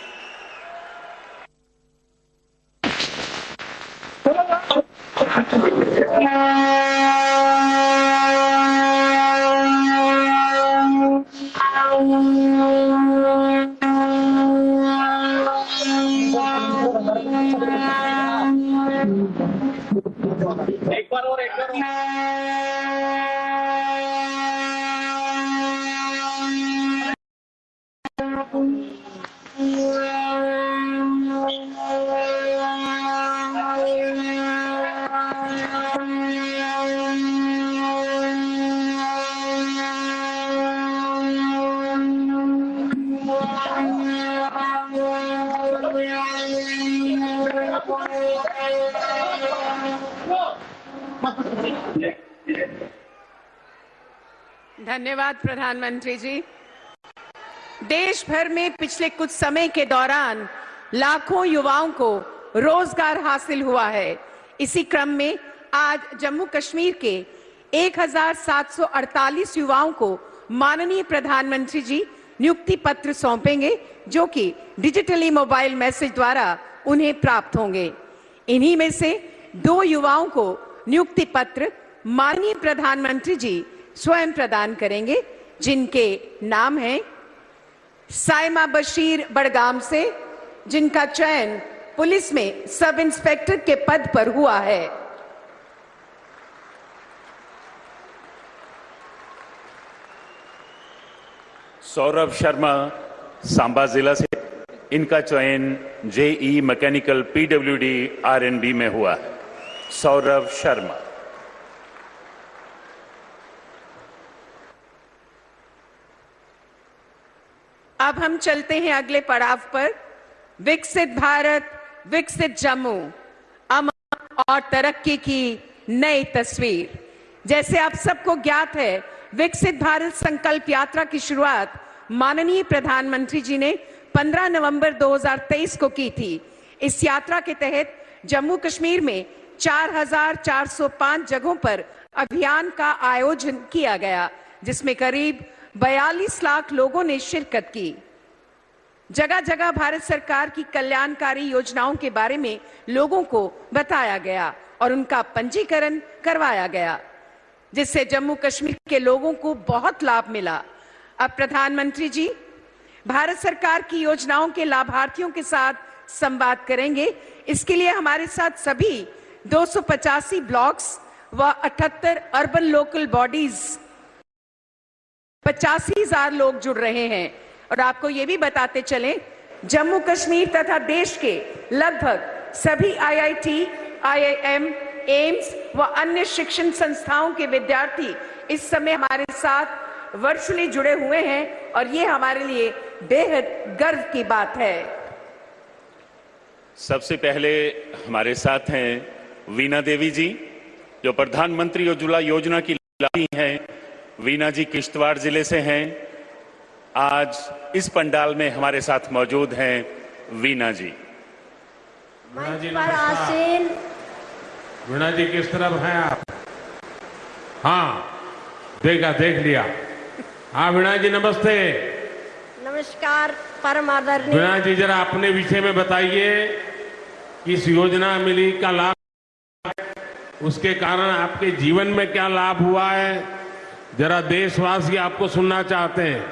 धन्यवाद प्रधानमंत्री जी। देश भर में पिछले कुछ समय के दौरान लाखों युवाओं को रोजगार हासिल हुआ है। इसी क्रम में आज जम्मू कश्मीर के 1748 युवाओं को माननीय प्रधानमंत्री जी नियुक्ति पत्र सौंपेंगे, जो कि डिजिटली मोबाइल मैसेज द्वारा उन्हें प्राप्त होंगे। इन्हीं में से 2 युवाओं को नियुक्ति पत्र माननीय प्रधानमंत्री जी स्वयं प्रदान करेंगे, जिनके नाम हैं साइमा बशीर बड़गाम से, जिनका चयन पुलिस में सब इंस्पेक्टर के पद पर हुआ है। सौरभ शर्मा सांबा जिला से, इनका चयन जेई मैकेनिकल पीडब्ल्यूडी आरएनबी में हुआ है। सौरभ शर्मा। अब हम चलते हैं अगले पड़ाव पर। विकसित भारत, विकसित जम्मू, अमन और तरक्की की नई तस्वीर। जैसे आप सबको ज्ञात है, विकसित भारत संकल्प यात्रा की शुरुआत माननीय प्रधानमंत्री जी ने 15 नवंबर 2023 को की थी। इस यात्रा के तहत जम्मू कश्मीर में 4,405 जगहों पर अभियान का आयोजन किया गया, जिसमें करीब 42 लाख लोगों ने शिरकत की। जगह जगह भारत सरकार की कल्याणकारी योजनाओं के बारे में लोगों को बताया गया और उनका पंजीकरण करवाया गया, जिससे जम्मू कश्मीर के लोगों को बहुत लाभ मिला। अब प्रधानमंत्री जी भारत सरकार की योजनाओं के लाभार्थियों के साथ संवाद करेंगे। इसके लिए हमारे साथ सभी 285 ब्लॉक्स व 78 अर्बन लोकल बॉडीज 85,000 लोग जुड़ रहे हैं। और आपको ये भी बताते चलें, जम्मू कश्मीर तथा देश के लगभग सभी IIT, IIM, एम्स व अन्य शिक्षण संस्थाओं के विद्यार्थी इस समय हमारे साथ वर्चुअली जुड़े हुए हैं और ये हमारे लिए बेहद गर्व की बात है। सबसे पहले हमारे साथ हैं वीना देवी जी, जो प्रधानमंत्री उज्ज्वला योजना की लाभार्थी हैं। वीना जी किश्तवाड़ जिले से हैं। आज इस पंडाल में हमारे साथ मौजूद हैं वीना जी। वीना जी नमस्कार। वीना जी किस तरफ हैं आप? हाँ, देख लिया। हाँ वीना जी नमस्ते। नमस्कार परम आदरणीय। वीना जी जरा अपने विषय में बताइए, किस योजना मिली का लाभ, उसके कारण आपके जीवन में क्या लाभ हुआ है, जरा देशवासी आपको सुनना चाहते हैं।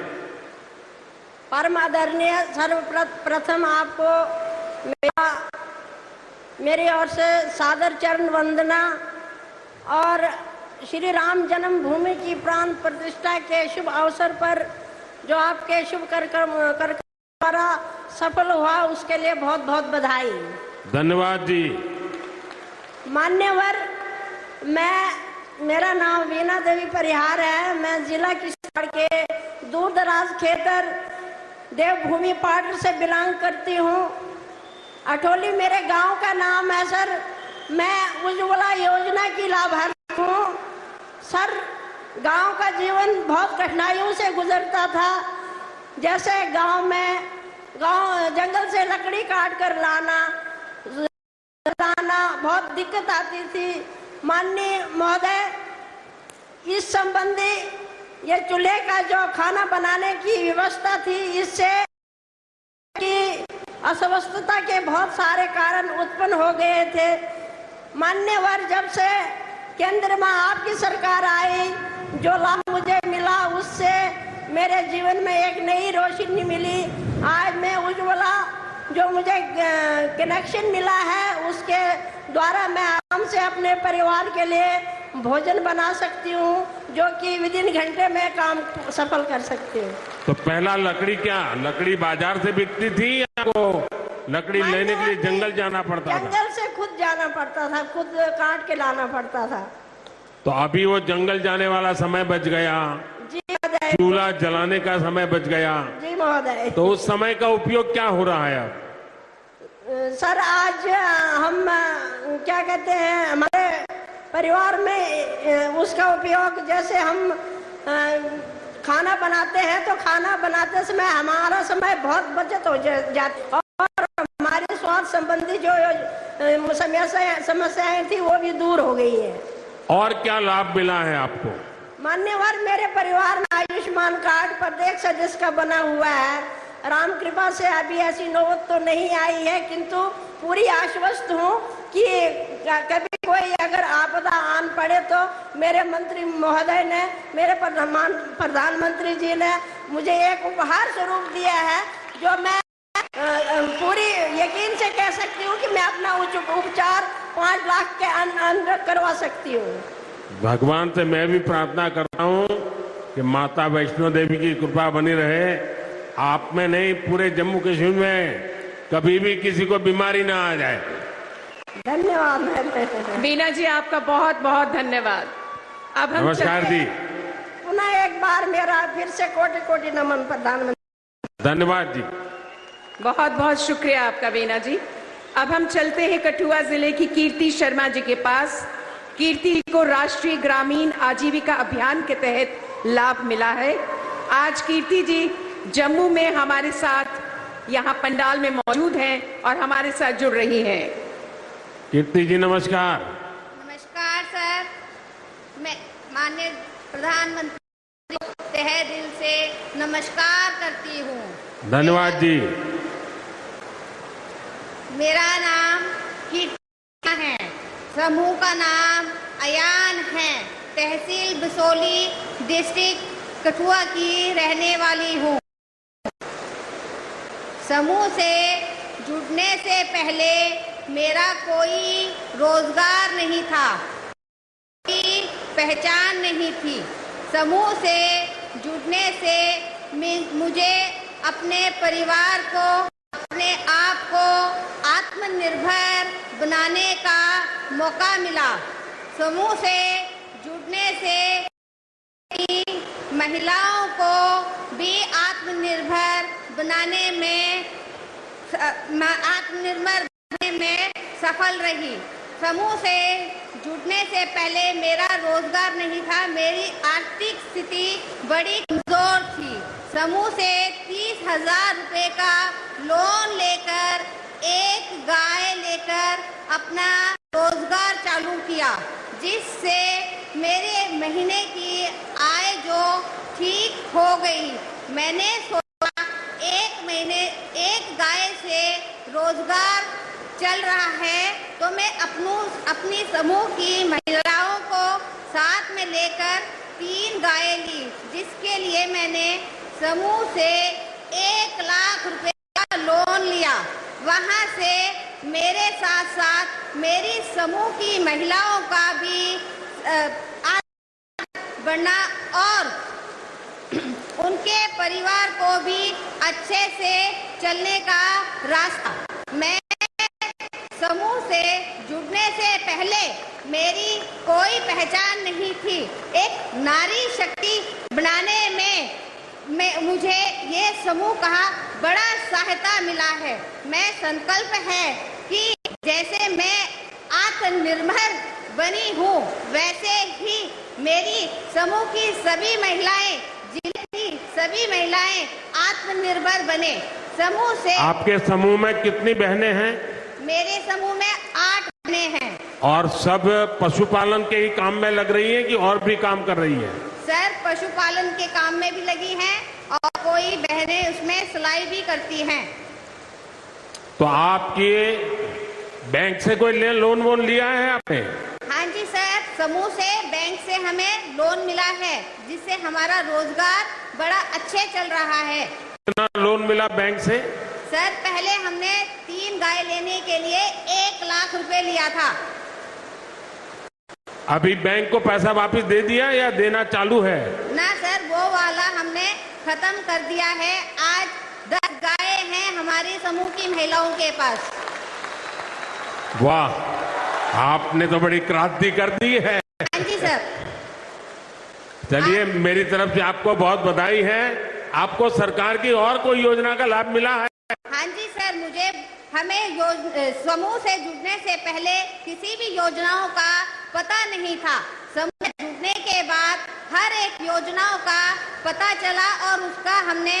परम आदरणीय, सर्वप्रथम आपको मेरी ओर से सादर चरण वंदना और श्री राम जन्मभूमि की प्राण प्रतिष्ठा के शुभ अवसर पर जो आपके शुभ कर द्वारा सफल हुआ, उसके लिए बहुत बहुत बधाई। धन्यवाद जी। मान्यवर, मेरा नाम वीना देवी परिहार है। मैं जिला किश्तवाड़ के दूर दराज खेतर देवभूमि पाटर से बिलोंग करती हूँ। अठोली मेरे गांव का नाम है सर। मैं उज्ज्वला योजना की लाभार्थी हूँ। सर, गांव का जीवन बहुत कठिनाइयों से गुजरता था। जैसे गांव जंगल से लकड़ी काट कर लाना बहुत दिक्कत आती थी। माननीय महोदय, इस संबंधी ये चूल्हे का जो खाना बनाने की व्यवस्था थी, इससे कि अस्वस्थता के बहुत सारे कारण उत्पन्न हो गए थे। मान्यवर, जब से केंद्र में आपकी सरकार आई, जो लाभ मुझे मिला उससे मेरे जीवन में एक नई रोशनी मिली। आज मैं उज्ज्वला जो मुझे कनेक्शन मिला है, उसके द्वारा मैं आराम से अपने परिवार के लिए भोजन बना सकती हूँ, जो कि विदिन घंटे में काम सफल कर सकती हूँ। तो पहला लकड़ी बाजार से बिकती थी, आपको लकड़ी लेने के लिए जंगल जाना पड़ता था? जंगल से खुद जाना पड़ता था, खुद काट के लाना पड़ता था। तो अभी वो जंगल जाने वाला समय बच गया जी महोदय। चूल्हा जलाने का समय बच गया जी महोदय। तो उस समय का उपयोग क्या हो रहा है अब? सर, आज हम क्या कहते हैं, हमारे परिवार में उसका उपयोग, जैसे हम खाना बनाते हैं तो खाना बनाते समय हमारा समय बहुत बचत हो जाती और हमारे स्वास्थ्य संबंधी जो समस्याएं थी वो भी दूर हो गई है। और क्या लाभ मिला है आपको? मान्यवर, मेरे परिवार में आयुष्मान कार्ड प्रत्येक सदस्य का बना हुआ है। राम कृपा से अभी ऐसी नौबत तो नहीं आई है, किंतु पूरी आश्वस्त हूँ कि कभी कोई अगर आपदा आन पड़े तो मेरे मंत्री महोदय ने, मेरे प्रधानमंत्री जी ने मुझे एक उपहार स्वरूप दिया है, जो मैं पूरी यकीन से कह सकती हूँ कि मैं अपना उपचार 5 लाख के अंदर करवा सकती हूँ। भगवान से मैं भी प्रार्थना करता हूँ कि माता वैष्णो देवी की कृपा बनी रहे, आप में नहीं पूरे जम्मू कश्मीर में कभी भी किसी को बीमारी ना आ जाए। धन्यवाद वीना जी, आपका बहुत बहुत धन्यवाद। अब हम नमस्कार जी। पुनः एक बार मेरा फिर से कोटि कोटि नमन प्रधानमंत्री। धन्यवाद जी। बहुत बहुत शुक्रिया आपका वीना जी। अब हम चलते हैं कठुआ जिले की कीर्ति शर्मा जी के पास। कीर्ति को राष्ट्रीय ग्रामीण आजीविका अभियान के तहत लाभ मिला है। आज कीर्ति जी जम्मू में हमारे साथ यहाँ पंडाल में मौजूद हैं और हमारे साथ जुड़ रही हैं। कीर्ति जी नमस्कार। नमस्कार सर, मैं माननीय प्रधानमंत्री को तहे दिल से नमस्कार करती हूँ। धन्यवाद जी। मेरा नाम कीर्ति है, समूह का नाम अयान है, तहसील बिसोली, डिस्ट्रिक्ट कठुआ की रहने वाली हूँ। समूह से जुड़ने से पहले मेरा कोई रोजगार नहीं था, कोई पहचान नहीं थी। समूह से जुड़ने से मुझे अपने परिवार को, अपने आप को आत्मनिर्भर बनाने का मौका मिला। समूह से जुड़ने से महिलाओं को भी आत्मनिर्भर बनाने में सफल रही। समूह से जुड़ने से पहले मेरा रोजगार नहीं था, मेरी आर्थिक स्थिति बड़ी कमजोर थी। समूह से 30,000 रुपए का लोन लेकर एक गाय लेकर अपना रोजगार चालू किया, जिससे मेरे महीने की आय जो ठीक हो गई। मैंने सोचा एक महीने एक गाय से रोजगार चल रहा है तो मैं अपनी समूह की महिलाओं को साथ में लेकर 3 गायें ली, जिसके लिए मैंने समूह से 1 लाख रुपए का लोन लिया। वहां से मेरे साथ साथ मेरी समूह की महिलाओं का भी बढ़ना और उनके परिवार को भी अच्छे से चलने का रास्ता। मैं समूह से जुड़ने से पहले मेरी कोई पहचान नहीं थी। एक नारी शक्ति बनाने में मुझे ये समूह का बड़ा सहायता मिला है। मैं संकल्प है कि जैसे मैं आत्मनिर्भर बनी हूँ, वैसे ही मेरी समूह की सभी महिलाएं, जिले की सभी महिलाएं आत्मनिर्भर बने। समूह से आपके समूह में कितनी बहनें हैं? मेरे समूह में 8 बहनें हैं। और सब पशुपालन के ही काम में लग रही हैं कि और भी काम कर रही हैं? सर, पशुपालन के काम में भी लगी हैं और कोई बहनें उसमें सिलाई भी करती हैं। तो आपके बैंक से कोई लोन वोन लिया है आपने? हाँ जी सर, समूह से बैंक से हमें लोन मिला है, जिससे हमारा रोजगार बड़ा अच्छे चल रहा है। कितना लोन मिला बैंक से? सर, पहले हमने 3 गाय लेने के लिए 1 लाख रुपए लिया था। अभी बैंक को पैसा वापस दे दिया या देना चालू है? ना सर, वो वाला हमने खत्म कर दिया है। आज 10 गायें हैं हमारी समूह की महिलाओं के पास। वाह, आपने तो बड़ी क्रांति कर दी है। हाँ जी सर। चलिए, मेरी तरफ से आपको बहुत बधाई है। आपको सरकार की और कोई योजना का लाभ मिला है? हाँ जी सर, हमें समूह से जुड़ने से पहले किसी भी योजनाओं का पता नहीं था। समूह से जुड़ने के बाद हर एक योजनाओं का पता चला और उसका हमने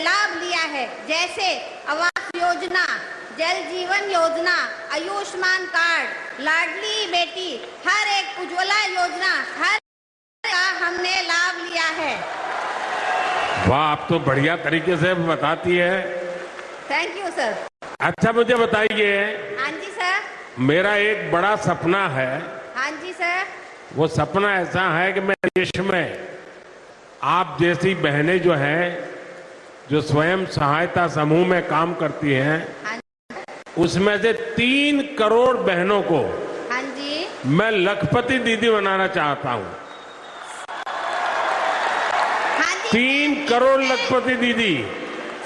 लाभ लिया है। जैसे आवास योजना, जल जीवन योजना, आयुष्मान कार्ड, लाडली बेटी, हर एक उज्ज्वला योजना, हर का हमने लाभ लिया है। वाह, आप तो बढ़िया तरीके से बताती है। Thank you sir. अच्छा, मुझे बताइए। हाँ जी सर। मेरा एक बड़ा सपना है। हाँ जी सर। वो सपना ऐसा है कि मैं देश में आप जैसी बहनें जो हैं, जो स्वयं सहायता समूह में काम करती हैं, हाँ, उसमें से 3 करोड़ बहनों को हाँ जी, मैं लखपति दीदी बनाना चाहता हूँ। हाँ जी, 3 करोड़ लखपति दीदी।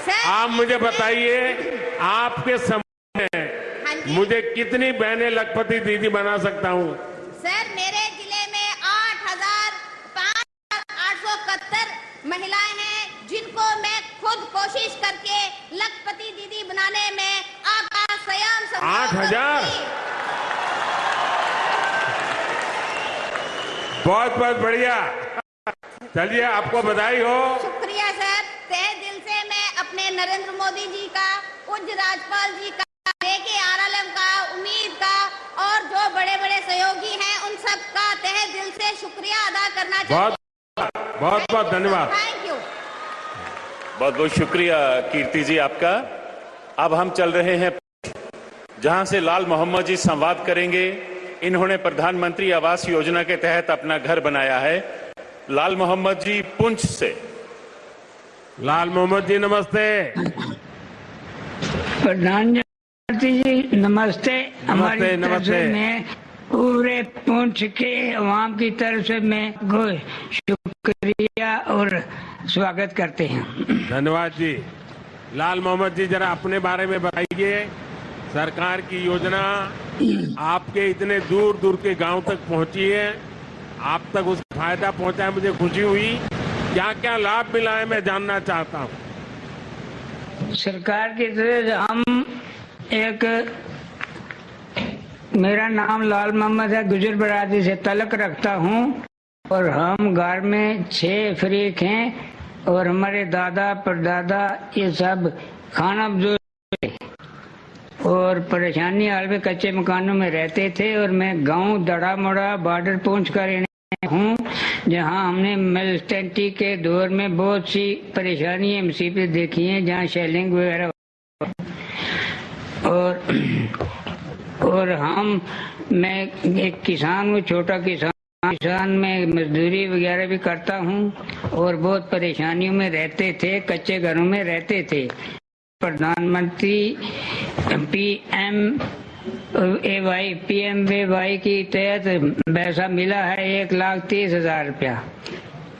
सर, आप मुझे बताइए, आपके समूह में हाँ जी, मुझे कितनी बहनें लखपति दीदी बना सकता हूँ? सर, मेरे जिले में 8,871 महिलाएं हैं, जिनको मैं खुद कोशिश करके लखपति दीदी बनाने में आपका स्वयं 8,000? बहुत बहुत बढ़िया। चलिए, आपको बधाई हो। शुक्रिया सर। तहे दिल से मैं अपने नरेंद्र मोदी जी का, पूज्य राज्यपाल जी का, JKRLM का, उम्मीद का और जो बड़े बड़े सहयोगी हैं उन सब का तहे दिल से शुक्रिया अदा करना चाहते हैं। बहुत धन्यवाद। Thank you. बहुत बहुत शुक्रिया कीर्ति जी आपका। अब हम चल रहे हैं जहां से लाल मोहम्मद जी संवाद करेंगे। इन्होंने प्रधानमंत्री आवास योजना के तहत अपना घर बनाया है। लाल मोहम्मद जी पुंछ से। लाल मोहम्मद जी नमस्ते। प्रधानमंत्री जी नमस्ते। हमारी तरफ से मैं पूरे पुंछ के अवाम की तरफ से मैं को शुक्रिया और स्वागत करते हैं। धन्यवाद जी। लाल मोहम्मद जी जरा अपने बारे में बताइए। सरकार की योजना आपके इतने दूर दूर के गांव तक पहुंची है, आप तक उसका फायदा पहुंचा है, मुझे खुशी हुई। क्या क्या लाभ मिला है मैं जानना चाहता हूं। सरकार की तरफ से हम मेरा नाम लाल मोहम्मद है, गुजर बरादरी से तलक रखता हूं और हम घर में 6 फरीक हैं और हमारे दादा परदादा ये सब खाना और परेशानी हाल में कच्चे मकानों में रहते थे और मैं गांव दड़ा मोड़ा बॉर्डर पहुंच कर हूँ जहाँ हमने मिलिटेंटी के दौर में बहुत सी परेशानियां मुसीबतें देखी हैं, जहाँ शेलिंग वगैरह और मैं एक किसान हूँ, छोटा किसान में मजदूरी वगैरह भी करता हूँ और बहुत परेशानियों में रहते थे, कच्चे घरों में रहते थे। प्रधानमंत्री PMAY की तहत पैसा मिला है 1,30,000 रुपया।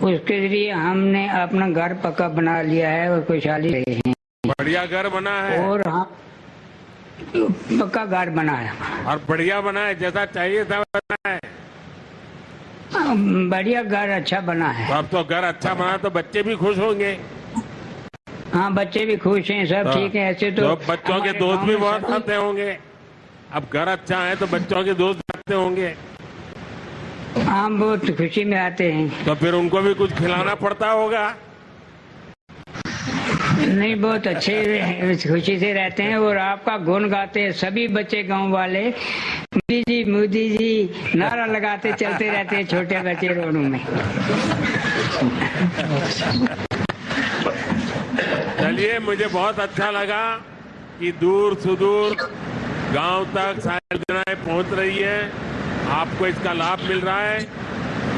उसके जरिए हमने अपना घर पक्का बना लिया है और खुशहाली रहे हैं। बढ़िया घर बना है और हाँ पक्का घर बना है और बढ़िया बना है, जैसा चाहिए था बना है। बढ़िया घर अच्छा बना है। अब तो घर अच्छा बना तो बच्चे भी खुश होंगे। हाँ बच्चे भी खुश हैं, सब ठीक है। ऐसे तो बच्चों के दोस्त भी बहुत आते होंगे। अब घर अच्छा है तो बच्चों के दोस्त आते होंगे। हाँ बहुत खुशी में आते हैं। तो फिर उनको भी कुछ खिलाना पड़ता होगा। नहीं बहुत अच्छे खुशी से रहते हैं और आपका गुण गाते हैं सभी बच्चे गांव वाले। मोदी जी नारा लगाते चलते रहते हैं छोटे बच्चे रोडों में। चलिए मुझे बहुत अच्छा लगा कि दूर सुदूर गांव तक सारी योजनाएं पहुंच रही है, आपको इसका लाभ मिल रहा है।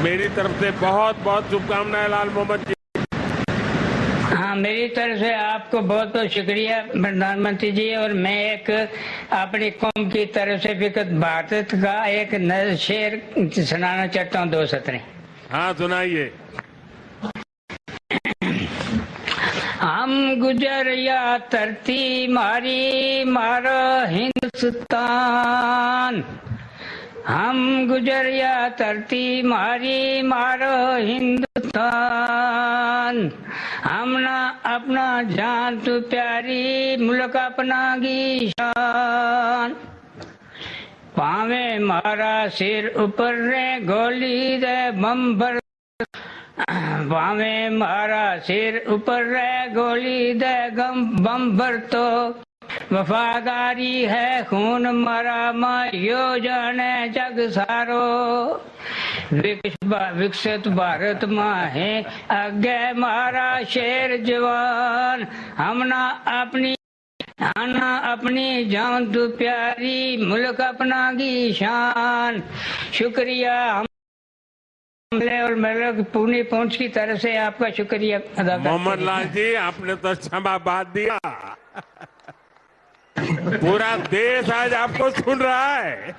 मेरी तरफ से बहुत बहुत शुभकामनाएं लाल मोहम्मद जी। हाँ मेरी तरफ से आपको बहुत बहुत शुक्रिया प्रधानमंत्री जी। और मैं एक अपनी कौम की तरफ से विकसित भारत का एक नया शेर सुनाना चाहता हूँ 2 सतरें। हाँ सुनाइए। हम गुजरिया धरती मारी मारो हिंदुस्तान, हम गुजरिया धरती मारी मारो हिंदुस्तान, हमना अपना जान तू प्यारी मुल्क अपना की शान, पावे मारा सिर ऊपर रे गोली दे बम्बर, पावे मारा सिर ऊपर रे गोली दे बम भर तो वफादारी है खून मरा मां यो जाने जग सारो, विकसित भारत मां है आगे मारा शेर जवान, हमना अपनी जान तू प्यारी मुल्क अपना की शान। शुक्रिया और मेरे पुणे पहुंच की तरफ से आपका शुक्रिया अदा करते हैं। मोहम्मद लाल जी आपने तो क्षमा बात दिया। पूरा देश आज आपको सुन रहा है।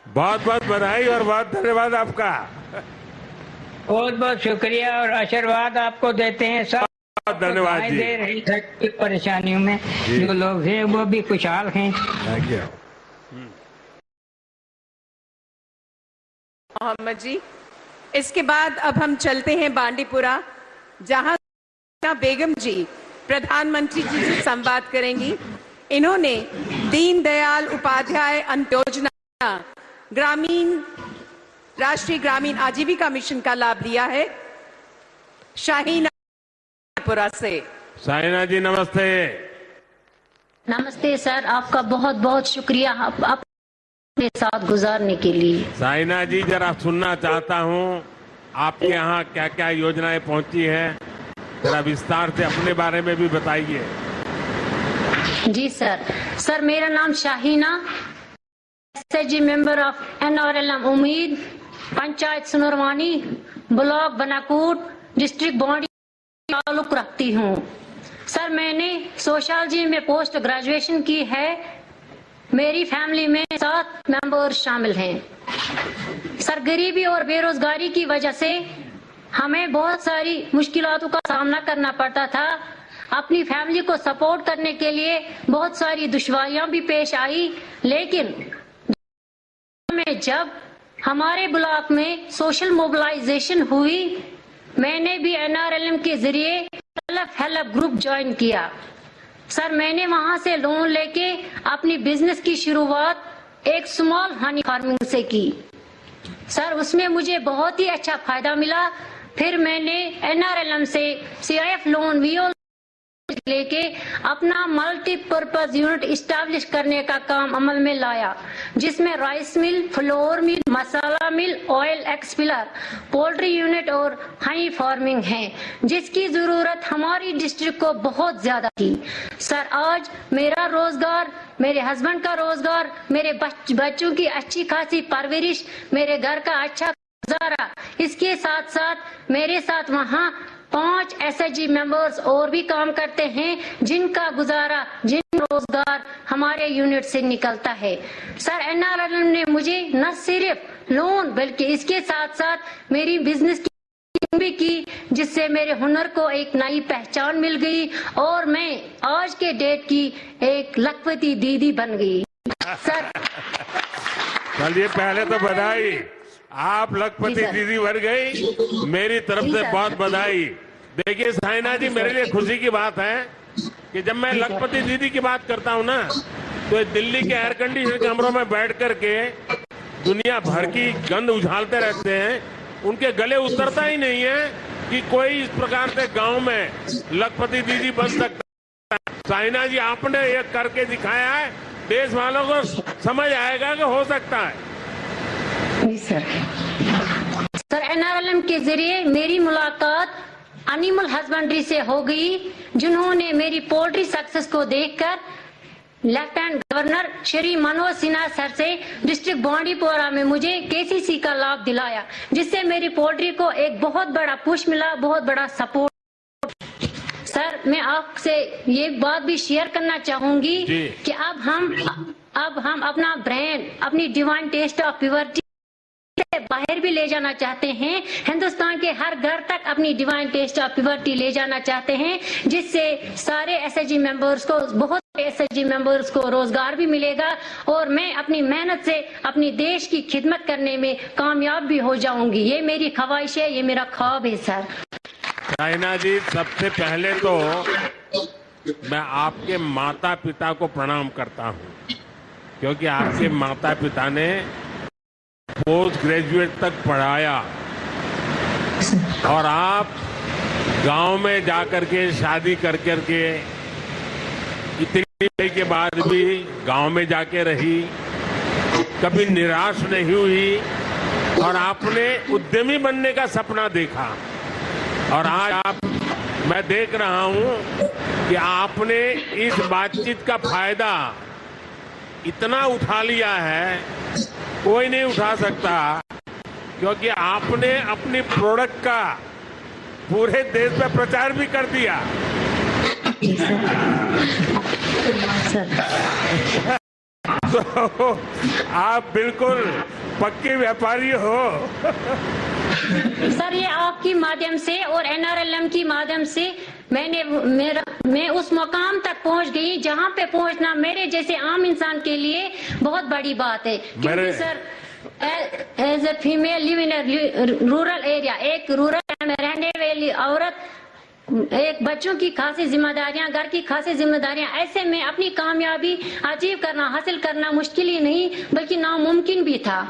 बहुत बहुत बधाई और बहुत धन्यवाद आपका। बहुत बहुत शुक्रिया और आशीर्वाद आपको देते हैं। सब धन्यवाद जी। दे रही परेशानियों में जो लोग हैं वो भी खुशहाल हैं। थैंक यू मोहम्मद जी। इसके बाद अब हम चलते हैं बांडीपुरा, जहां बेगम जी प्रधानमंत्री जी से संवाद करेंगी। इन्होंने दीनदयाल उपाध्याय अंत्योजना राष्ट्रीय ग्रामीण आजीविका मिशन का लाभ लिया है। शाहीन रानीपुरा से। साइना जी नमस्ते। नमस्ते सर, आपका बहुत बहुत शुक्रिया आप अपने साथ गुजारने के लिए। साइना जी जरा सुनना चाहता हूँ आपके यहाँ क्या क्या योजनाएं पहुंची हैं, जरा विस्तार से अपने बारे में भी बताइए। जी सर, मेरा नाम Shahina, SHG member of NRLM Ummeed, panchayat Sunarwani, block Banakot, district Bondi ताल्लुक रखती हूँ। सर मैंने सोशियोलॉजी में पोस्ट ग्रेजुएशन की है। मेरी फैमिली में 7 मेंबर्स शामिल हैं। सर गरीबी और बेरोजगारी की वजह से हमें बहुत सारी मुश्किलातों का सामना करना पड़ता था। अपनी फैमिली को सपोर्ट करने के लिए बहुत सारी दुश्वारियां भी पेश आई, लेकिन जब हमारे ब्लॉक में सोशल मोबिलाइजेशन हुई, मैंने भी एनआरएलएम के जरिए सेल्फ हेल्प ग्रुप ज्वाइन किया। सर मैंने वहां से लोन लेके अपनी बिजनेस की शुरुआत एक स्मॉल हनी फार्मिंग से की। सर उसमें मुझे बहुत ही अच्छा फायदा मिला। फिर मैंने एनआरएलएम से सीआईएफ लोन वीओ लेके अपना मल्टीपर्पज यूनिट इस्टेब्लिश करने का काम अमल में लाया, जिसमें राइस मिल, फ्लोर मिल, मसाला मिल, ऑयल एक्सपिलर, पोल्ट्री यूनिट और हनी फार्मिंग है, जिसकी जरूरत हमारी डिस्ट्रिक्ट को बहुत ज्यादा थी। सर आज मेरा रोजगार, मेरे हस्बैंड का रोजगार, मेरे बच्चों की अच्छी खासी परवरिश, मेरे घर का अच्छा गुजारा, इसके साथ साथ मेरे साथ वहाँ 5 एसएचजी मेंबर्स और भी काम करते हैं, जिनका गुजारा, जिन रोजगार हमारे यूनिट से निकलता है। सर एनआरएलएम ने मुझे न सिर्फ लोन बल्कि इसके साथ साथ मेरी बिजनेस की भी की, जिससे मेरे हुनर को एक नई पहचान मिल गई और मैं आज के डेट की एक लखपति दीदी बन गई। सर चलिए पहले तो बधाई, आप लखपति दीदी बन गई, मेरी तरफ से बहुत बधाई। देखिए साइना जी, मेरे लिए खुशी की बात है कि जब मैं लखपति दीदी की बात करता हूँ ना, तो दिल्ली के एयर कंडीशन कमरों में बैठ करके दुनिया भर की गंध उछालते रहते हैं, उनके गले उतरता ही नहीं है कि कोई इस प्रकार से गांव में लखपति दीदी बन सकता है। साइना जी आपने ये करके दिखाया है, देश वालों को समझ आएगा कि हो सकता है। जी सर एनआरएलएम के जरिए मेरी मुलाकात एनिमल हस्बेंड्री से हो गई, जिन्होंने मेरी पोल्ट्री सक्सेस को देखकर lieutenant governor Shri Manoj Sinha sir से डिस्ट्रिक्ट बांडीपोरा में मुझे केसीसी का लाभ दिलाया, जिससे मेरी पोल्ट्री को एक बहुत बड़ा पुश मिला, बहुत बड़ा सपोर्ट। सर मैं आपसे ये बात भी शेयर करना चाहूंगी कि अब हम अपना ब्रांड, अपनी डिवाइन टेस्ट ऑफ प्योरिटी बाहर भी ले जाना चाहते हैं। हिंदुस्तान के हर घर तक अपनी डिवाइन टेस्ट ऑफ प्योरिटी ले जाना चाहते हैं, जिससे सारे एसएचजी मेंबर्स को, बहुत एसएचजी मेंबर्स को रोजगार भी मिलेगा और मैं अपनी मेहनत से अपनी देश की खिदमत करने में कामयाब भी हो जाऊंगी। ये मेरी ख्वाहिश है, ये मेरा ख्वाब है। सर साइना जी, सबसे पहले तो मैं आपके माता पिता को प्रणाम करता हूँ, क्योंकि आपके माता पिता ने पोस्ट ग्रेजुएट तक पढ़ाया और आप गांव में जाकर के शादी कर करके इतनी के बाद भी गांव में जाके रही, कभी निराश नहीं हुई और आपने उद्यमी बनने का सपना देखा। और आज मैं देख रहा हूं कि आपने इस बातचीत का फायदा इतना उठा लिया है, कोई नहीं उठा सकता, क्योंकि आपने अपनी प्रोडक्ट का पूरे देश में प्रचार भी कर दिया। तो आप बिल्कुल पक्के व्यापारी हो। सर ये आपकी माध्यम से और एनआरएलएम की माध्यम से मैं उस मुकाम तक पहुंच गई जहां पे पहुंचना मेरे जैसे आम इंसान के लिए बहुत बड़ी बात है। क्योंकि sir as a female live in rural area, एक रूरल में रहने वाली औरत, एक बच्चों की खासी जिम्मेदारियां, घर की खासी जिम्मेदारियां, ऐसे में अपनी कामयाबी अचीव करना, हासिल करना मुश्किल ही नहीं बल्कि नामुमकिन भी था।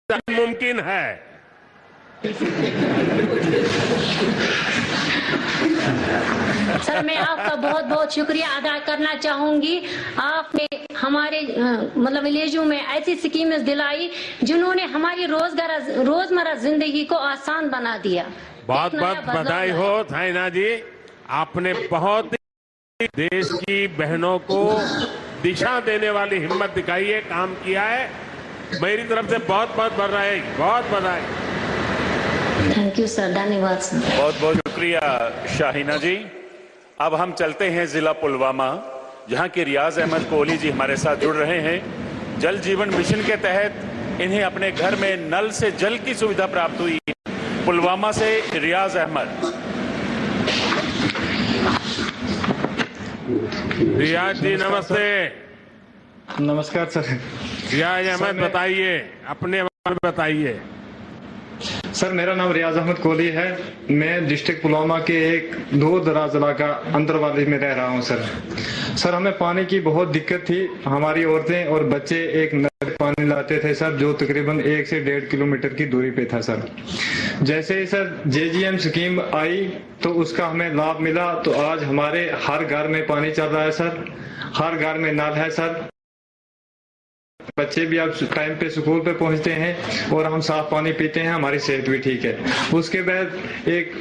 मुमकिन है, सर मैं आपका बहुत बहुत शुक्रिया अदा करना चाहूंगी। आपने हमारे मतलब विलेजों में ऐसी स्कीमें दिलाई जिन्होंने हमारी रोजमर्रा जिंदगी को आसान बना दिया। बहुत बहुत बधाई हो थाइना जी, आपने बहुत देश की बहनों को दिशा देने वाली हिम्मत दिखाई है, काम किया है। मेरी तरफ से बहुत बहुत बधाई, बहुत बधाई। थैंक यू सर, धन्यवाद सर। बहुत बहुत शुक्रिया शाहीना जी। अब हम चलते हैं जिला पुलवामा, जहां के रियाज अहमद कोहली जी हमारे साथ जुड़ रहे हैं। जल जीवन मिशन के तहत इन्हें अपने घर में नल से जल की सुविधा प्राप्त हुई। पुलवामा से रियाज अहमद। रियाज जी नमस्ते। नमस्कार सर। रियाज अहमद बताइए, अपने बारे में बताइए। सर मेरा नाम रियाज अहमद कोहली है। मैं डिस्ट्रिक्ट पुलवामा के एक दूर दराज इलाका अंतरवाली में रह रहा हूं सर हमें पानी की बहुत दिक्कत थी। हमारी औरतें और बच्चे एक नल से पानी लाते थे सर, जो तकरीबन 1 से 1.5 किलोमीटर की दूरी पे था सर। जैसे ही सर JGM स्कीम आई तो उसका हमें लाभ मिला, तो आज हमारे हर घर में पानी चल रहा है सर, हर घर में नल है सर। बच्चे भी अब टाइम पे स्कूल पे पहुंचते हैं और हम साफ पानी पीते हैं, हमारी सेहत भी ठीक है। उसके बाद एक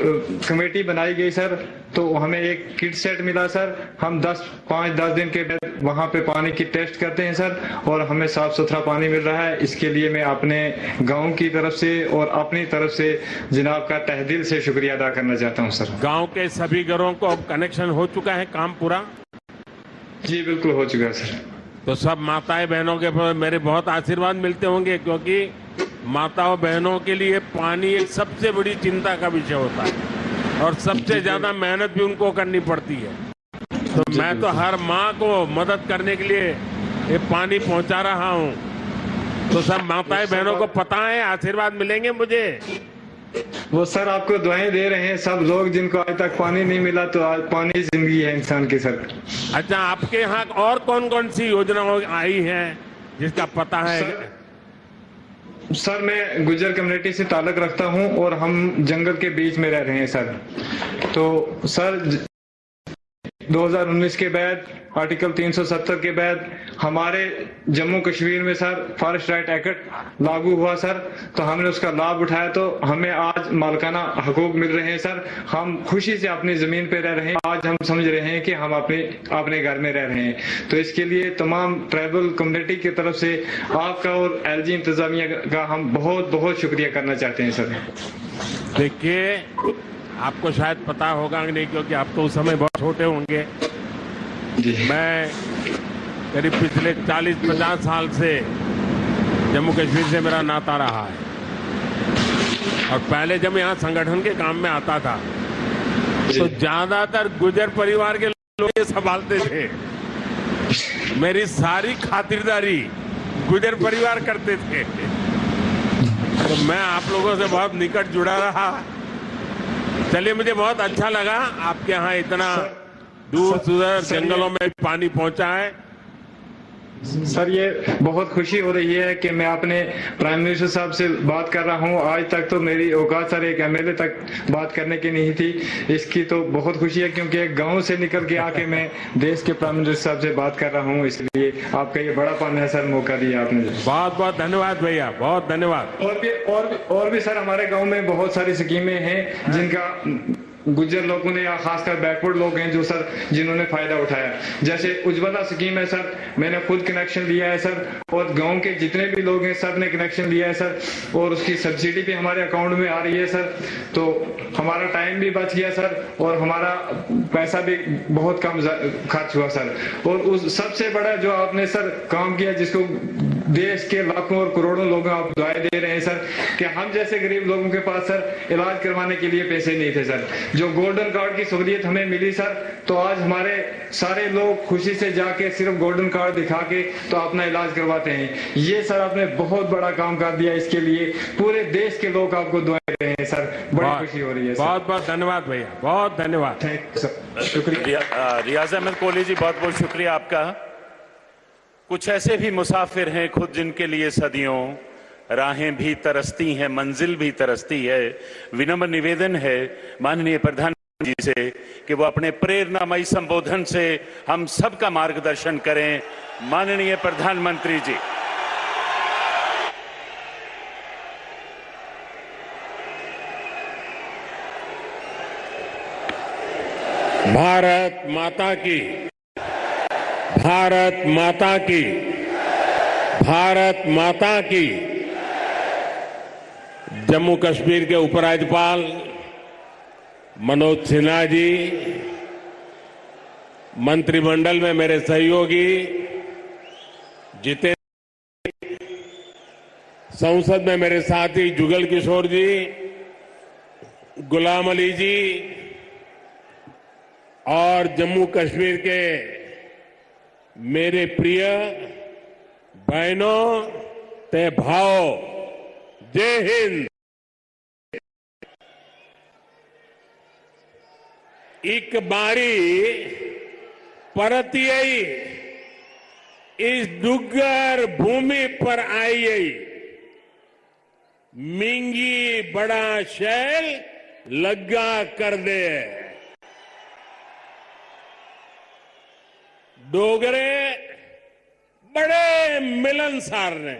कमेटी बनाई गई सर, तो हमें एक किट सेट मिला सर। हम 5-10 दिन के बाद वहां पे पानी की टेस्ट करते हैं सर, और हमें साफ सुथरा पानी मिल रहा है। इसके लिए मैं अपने गाँव की तरफ से और अपनी तरफ से जनाब का तहे दिल से शुक्रिया अदा करना चाहता हूँ सर। गाँव के सभी घरों को अब कनेक्शन हो चुका है, काम पूरा? जी बिल्कुल हो चुका है सर। तो सब माताएं बहनों के मेरे बहुत आशीर्वाद मिलते होंगे, क्योंकि माताओं बहनों के लिए पानी एक सबसे बड़ी चिंता का विषय होता है और सबसे ज्यादा मेहनत भी उनको करनी पड़ती है। तो मैं तो हर माँ को मदद करने के लिए ये पानी पहुंचा रहा हूँ। तो सब माताएं बहनों को पता है, आशीर्वाद मिलेंगे मुझे। वो सर आपको दुआएं दे रहे हैं सब लोग जिनको आज तक पानी नहीं मिला, तो आज पानी जिंदगी है इंसान की सर। अच्छा, आपके यहाँ और कौन कौन सी योजनाएं आई हैं जिसका पता है? सर मैं गुज्जर कम्युनिटी से ताल्लुक रखता हूं और हम जंगल के बीच में रह रहे हैं सर। तो सर 2019 के बाद आर्टिकल 370 के बाद हमारे जम्मू कश्मीर में सर फॉरेस्ट राइट एक्ट लागू हुआ सर, तो हमने उसका लाभ उठाया, तो हमें आज मालकाना हकूक मिल रहे हैं सर। हम खुशी से अपनी जमीन पे रह रहे हैं। आज हम समझ रहे हैं कि हम अपने घर में रह रहे हैं। तो इसके लिए तमाम ट्राइबल कम्युनिटी की तरफ से आपका और LG इंतजामिया का हम बहुत बहुत शुक्रिया करना चाहते हैं सर। देखिए, आपको शायद पता होगा नहीं, क्योंकि आप तो उस समय बहुत छोटे होंगे। मैं करीब पिछले 40-50 साल से जम्मू कश्मीर से मेरा नाता रहा है, और पहले जब यहाँ संगठन के काम में आता था तो ज्यादातर गुजर परिवार के लोग ये संभालते थे। मेरी सारी खातिरदारी गुजर परिवार करते थे, तो मैं आप लोगों से बहुत निकट जुड़ा रहा। चलिए, मुझे बहुत अच्छा लगा आपके यहाँ इतना दूर दूर जंगलों में पानी पहुंचा है। सर ये बहुत खुशी हो रही है कि मैं अपने प्राइम मिनिस्टर साहब से बात कर रहा हूं। आज तक तो मेरी औकात सर एक MLA तक बात करने की नहीं थी। इसकी तो बहुत खुशी है, क्योंकि एक गांव से निकल के आके मैं देश के प्राइम मिनिस्टर साहब से बात कर रहा हूं। इसलिए आपका ये बड़ापन है सर, मौका दिया आपने। बहुत बहुत धन्यवाद भैया, बहुत धन्यवाद। और भी सर हमारे गाँव में बहुत सारी स्कीमें हैं जिनका गुज्जर लोगों ने या खासकर बैकवर्ड लोग हैं जो सर जिन्होंने फायदा उठाया। जैसे उज्ज्वला स्कीम है सर, मैंने खुद कनेक्शन लिया है सर, और गांव के जितने भी लोग हैं सब ने कनेक्शन लिया है सर, और उसकी सब्सिडी भी हमारे अकाउंट में आ रही है सर। तो हमारा टाइम भी बच गया सर, और हमारा पैसा भी बहुत कम खर्च हुआ सर। और उस सबसे बड़ा जो आपने सर काम किया, जिसको देश के लाखों और करोड़ों लोग आप दुआएं दे रहे हैं सर, कि हम जैसे गरीब लोगों के पास सर इलाज करवाने के लिए पैसे नहीं थे सर। जो गोल्डन कार्ड की सहूलियत हमें मिली सर, तो आज हमारे सारे लोग खुशी से जाके सिर्फ गोल्डन कार्ड दिखा के तो अपना इलाज करवाते हैं। ये सर आपने बहुत बड़ा काम कर दिया। इसके लिए पूरे देश के लोग आपको दुआएं दे रहे हैं सर, बड़ी खुशी हो रही है। बहुत बहुत धन्यवाद भैया, बहुत धन्यवाद। थैंक यू सर, शुक्रिया। रियाज अहमद कोहली जी, बहुत बहुत शुक्रिया आपका। कुछ ऐसे भी मुसाफिर हैं खुद जिनके लिए सदियों राहें भी तरसती हैं, मंजिल भी तरसती है। विनम्र निवेदन है माननीय प्रधानमंत्री जी से कि वो अपने प्रेरणामयी संबोधन से हम सबका मार्गदर्शन करें। माननीय प्रधानमंत्री जी। भारत माता की, भारत माता की, भारत माता की। जम्मू कश्मीर के उपराज्यपाल मनोज सिन्हा जी, मंत्रिमंडल में मेरे सहयोगी जितेंद्र, संसद में मेरे साथी जुगल किशोर जी, गुलाम अली जी और जम्मू कश्मीर के मेरे प्रिय बहनों ते भाओ, जय हिंद। एक बारी परतियई इस डुग्गर भूमि पर आई, मिंगी बड़ा शैल लग्गा कर दे। डोगरे बड़े मिलनसार ने,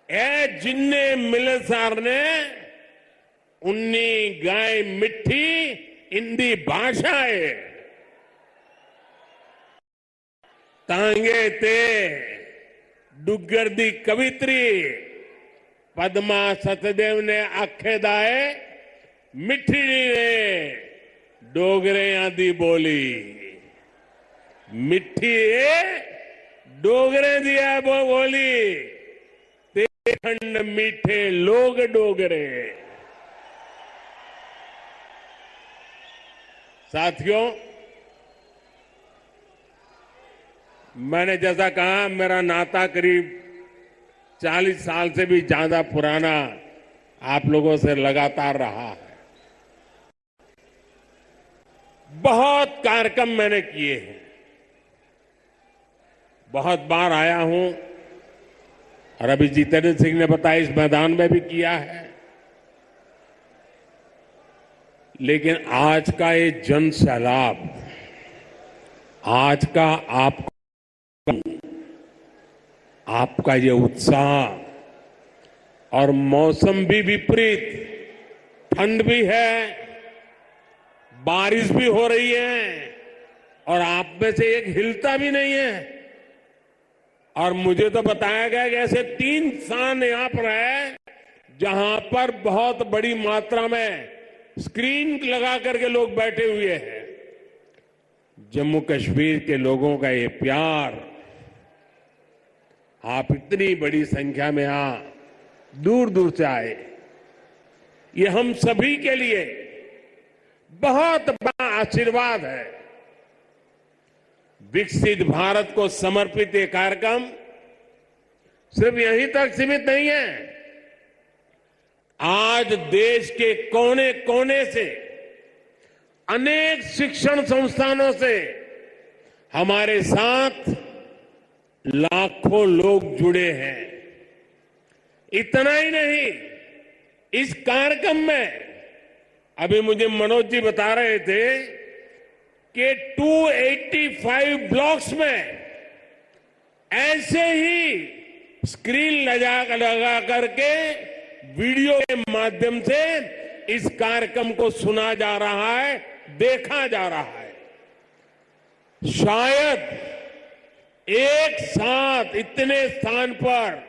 ए जिन्ने मिलनसार ने उन्नी गाय मिठी इंदी भाषा है। तांगे ते डुग्गर दी कवित्री पद्मा सतदेव ने आखे दाए मिठी ने डोगरे दी बोली। मिठी डोगरे दिया बोली, ते खंड मीठे लोग डोगरे। साथियों, मैंने जैसा कहा मेरा नाता करीब 40 साल से भी ज्यादा पुराना आप लोगों से लगातार रहा है। बहुत कार्यक्रम मैंने किए हैं, बहुत बार आया हूं और अभी जितेंद्र सिंह ने बताया इस मैदान में भी किया है। लेकिन आज का ये जन सैलाब, आज का आपका ये उत्साह, और मौसम भी विपरीत, ठंड भी है, बारिश भी हो रही है और आप में से एक हिलता भी नहीं है। और मुझे तो बताया गया कि ऐसे 3 स्थान यहां पर है जहां पर बहुत बड़ी मात्रा में स्क्रीन लगा करके लोग बैठे हुए हैं। जम्मू कश्मीर के लोगों का ये प्यार, आप इतनी बड़ी संख्या में यहां दूर दूर से आए, ये हम सभी के लिए बहुत बड़ा आशीर्वाद है। विकसित भारत को समर्पित ये कार्यक्रम सिर्फ यहीं तक सीमित नहीं है। आज देश के कोने कोने से, अनेक शिक्षण संस्थानों से हमारे साथ लाखों लोग जुड़े हैं। इतना ही नहीं, इस कार्यक्रम में अभी मुझे मनोज जी बता रहे थे कि 285 ब्लॉक्स में ऐसे ही स्क्रीन लगा करके वीडियो के माध्यम से इस कार्यक्रम को सुना जा रहा है, देखा जा रहा है। शायद एक साथ इतने स्थान पर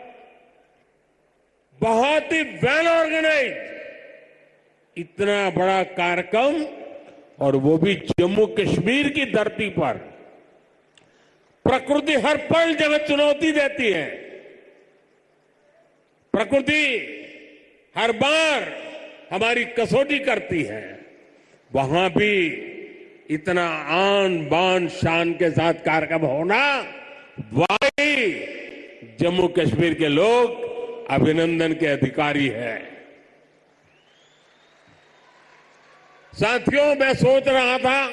बहुत ही वेल ऑर्गेनाइज इतना बड़ा कार्यक्रम, और वो भी जम्मू कश्मीर की धरती पर। प्रकृति हर पल जगह चुनौती देती है, प्रकृति हर बार हमारी कसौटी करती है। वहां भी इतना आन बान शान के साथ कार्यक्रम होना, वाकई जम्मू कश्मीर के लोग अभिनंदन के अधिकारी हैं। साथियों, मैं सोच रहा था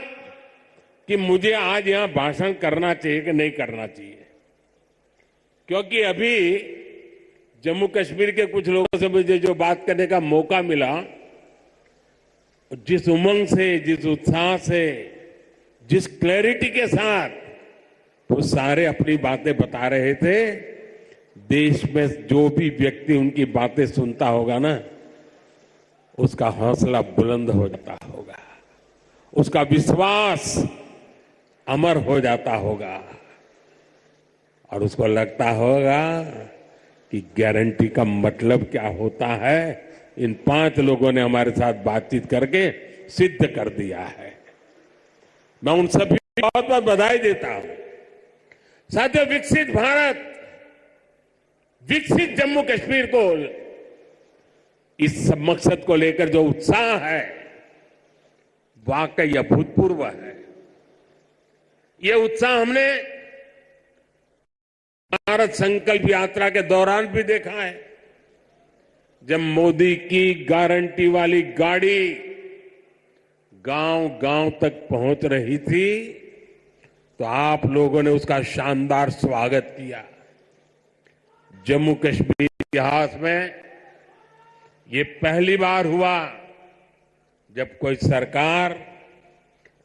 कि मुझे आज यहां भाषण करना चाहिए कि नहीं करना चाहिए, क्योंकि अभी जम्मू कश्मीर के कुछ लोगों से मुझे जो बात करने का मौका मिला, जिस उमंग से, जिस उत्साह से, जिस क्लैरिटी के साथ वो सारे अपनी बातें बता रहे थे, देश में जो भी व्यक्ति उनकी बातें सुनता होगा ना, उसका हौसला बुलंद हो जाता होगा, उसका विश्वास अमर हो जाता होगा और उसको लगता होगा कि गारंटी का मतलब क्या होता है, इन 5 लोगों ने हमारे साथ बातचीत करके सिद्ध कर दिया है। मैं उन सभी को बहुत बहुत बधाई देता हूं। साथियों, विकसित भारत, विकसित जम्मू कश्मीर को, इस सब मकसद को लेकर जो उत्साह है वाकई अभूतपूर्व है। ये उत्साह हमने भारत संकल्प यात्रा के दौरान भी देखा है। जब मोदी की गारंटी वाली गाड़ी गांव गांव तक पहुंच रही थी तो आप लोगों ने उसका शानदार स्वागत किया। जम्मू कश्मीर इतिहास में ये पहली बार हुआ जब कोई सरकार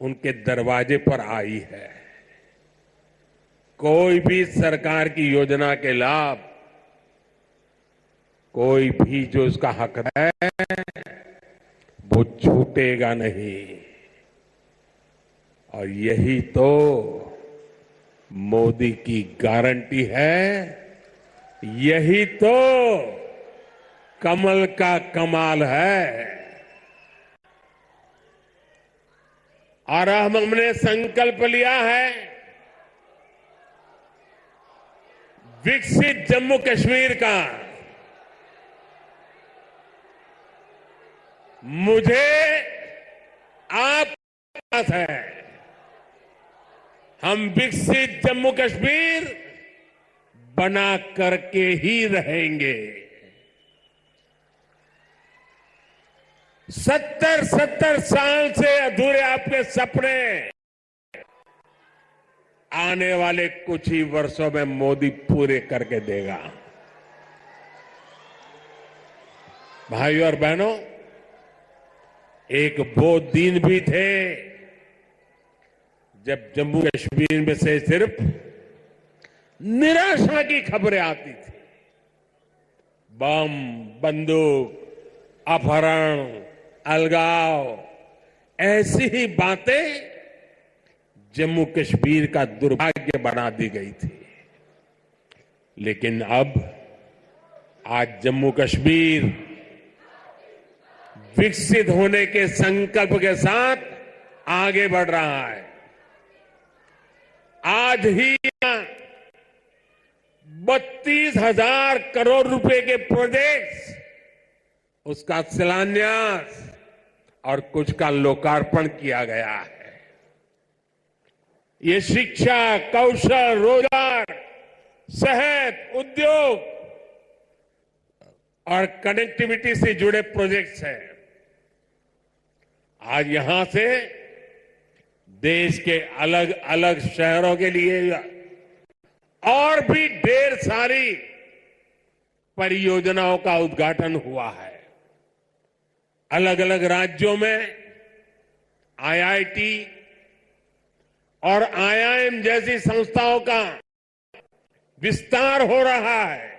उनके दरवाजे पर आई है। कोई भी सरकार की योजना के लाभ, कोई भी जो उसका हक है वो छूटेगा नहीं। और यही तो मोदी की गारंटी है, यही तो कमल का कमाल है। और हमने संकल्प लिया है विकसित जम्मू कश्मीर का। मुझे आप पास है, हम विकसित जम्मू कश्मीर बना करके ही रहेंगे। 70 साल से अधूरे आपके सपने आने वाले कुछ ही वर्षों में मोदी पूरे करके देगा। भाइयों और बहनों, एक वो दिन भी थे जब जम्मू कश्मीर में से सिर्फ निराशा की खबरें आती थी। बम, बंदूक, अपहरण, अलगाव, ऐसी ही बातें जम्मू कश्मीर का दुर्भाग्य बना दी गई थी। लेकिन अब आज जम्मू कश्मीर विकसित होने के संकल्प के साथ आगे बढ़ रहा है। आज ही 32,000 करोड़ रुपए के प्रोजेक्ट्स, उसका शिलान्यास और कुछ का लोकार्पण किया गया है। ये शिक्षा, कौशल, रोजगार, सेहत, उद्योग और कनेक्टिविटी से जुड़े प्रोजेक्ट्स हैं। आज यहां से देश के अलग अलग शहरों के लिए और भी ढेर सारी परियोजनाओं का उद्घाटन हुआ है। अलग अलग राज्यों में आईआईटी और आईआईएम जैसी संस्थाओं का विस्तार हो रहा है।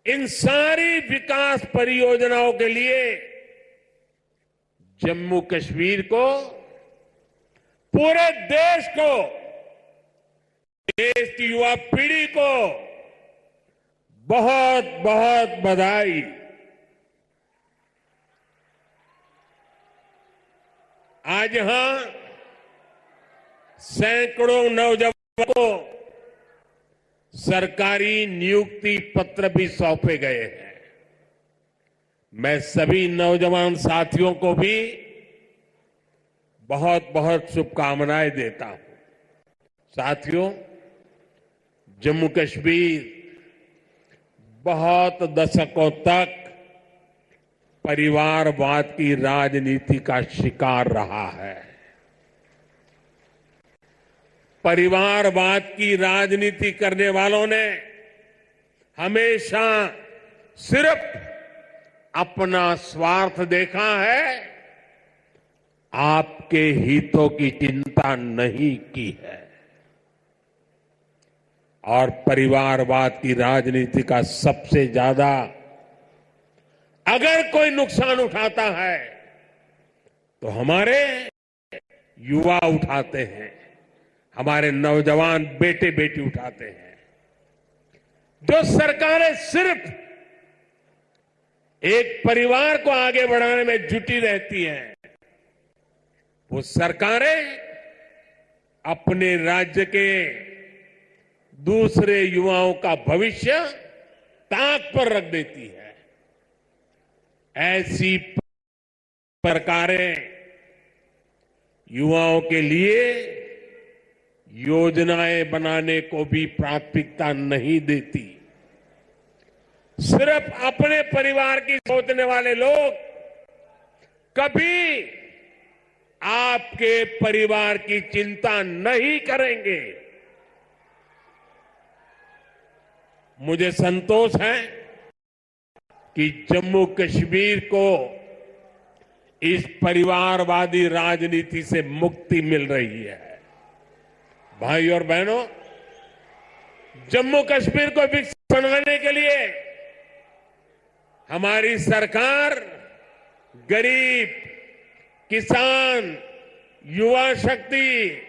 इन सारी विकास परियोजनाओं के लिए जम्मू कश्मीर को, पूरे देश को, देश की युवा पीढ़ी को बहुत बहुत बधाई। आज यहां सैकड़ों नौजवानों को सरकारी नियुक्ति पत्र भी सौंपे गए हैं। मैं सभी नौजवान साथियों को भी बहुत बहुत शुभकामनाएं देता हूं। साथियों, जम्मू कश्मीर बहुत दशकों तक परिवारवाद की राजनीति का शिकार रहा है। परिवारवाद की राजनीति करने वालों ने हमेशा सिर्फ अपना स्वार्थ देखा है, आपके हितों की चिंता नहीं की है। और परिवारवाद की राजनीति का सबसे ज्यादा अगर कोई नुकसान उठाता है तो हमारे युवा उठाते हैं, हमारे नौजवान बेटे बेटी उठाते हैं। जो सरकारें सिर्फ एक परिवार को आगे बढ़ाने में जुटी रहती हैं, वो सरकारें अपने राज्य के दूसरे युवाओं का भविष्य ताक पर रख देती है। ऐसी सरकारें युवाओं के लिए योजनाएं बनाने को भी प्राथमिकता नहीं देती। सिर्फ अपने परिवार की सोचने वाले लोग कभी आपके परिवार की चिंता नहीं करेंगे। मुझे संतोष है कि जम्मू कश्मीर को इस परिवारवादी राजनीति से मुक्ति मिल रही है। भाई और बहनों, जम्मू कश्मीर को विकसित बनाने के लिए हमारी सरकार गरीब, किसान, युवा शक्ति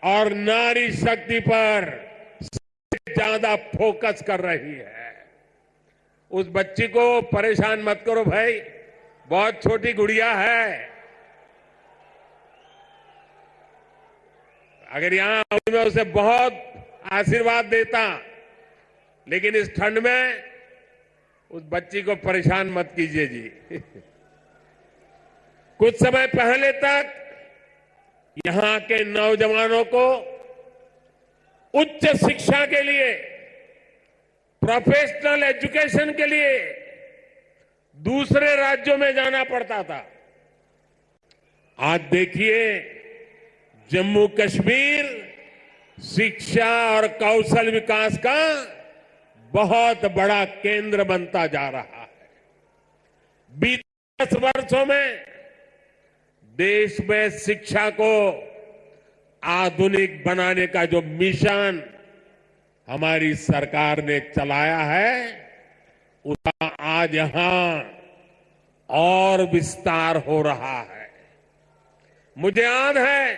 और नारी शक्ति पर सबसे ज्यादा फोकस कर रही है। उस बच्ची को परेशान मत करो भाई, बहुत छोटी गुड़िया है। अगर यहां मैं उसे बहुत आशीर्वाद देता, लेकिन इस ठंड में उस बच्ची को परेशान मत कीजिए जी। कुछ समय पहले तक यहां के नौजवानों को उच्च शिक्षा के लिए, प्रोफेशनल एजुकेशन के लिए दूसरे राज्यों में जाना पड़ता था। आज देखिए, जम्मू कश्मीर शिक्षा और कौशल विकास का बहुत बड़ा केंद्र बनता जा रहा है। बीते 10 वर्षों में देश में शिक्षा को आधुनिक बनाने का जो मिशन हमारी सरकार ने चलाया है, उसका आज यहां और विस्तार हो रहा है। मुझे याद है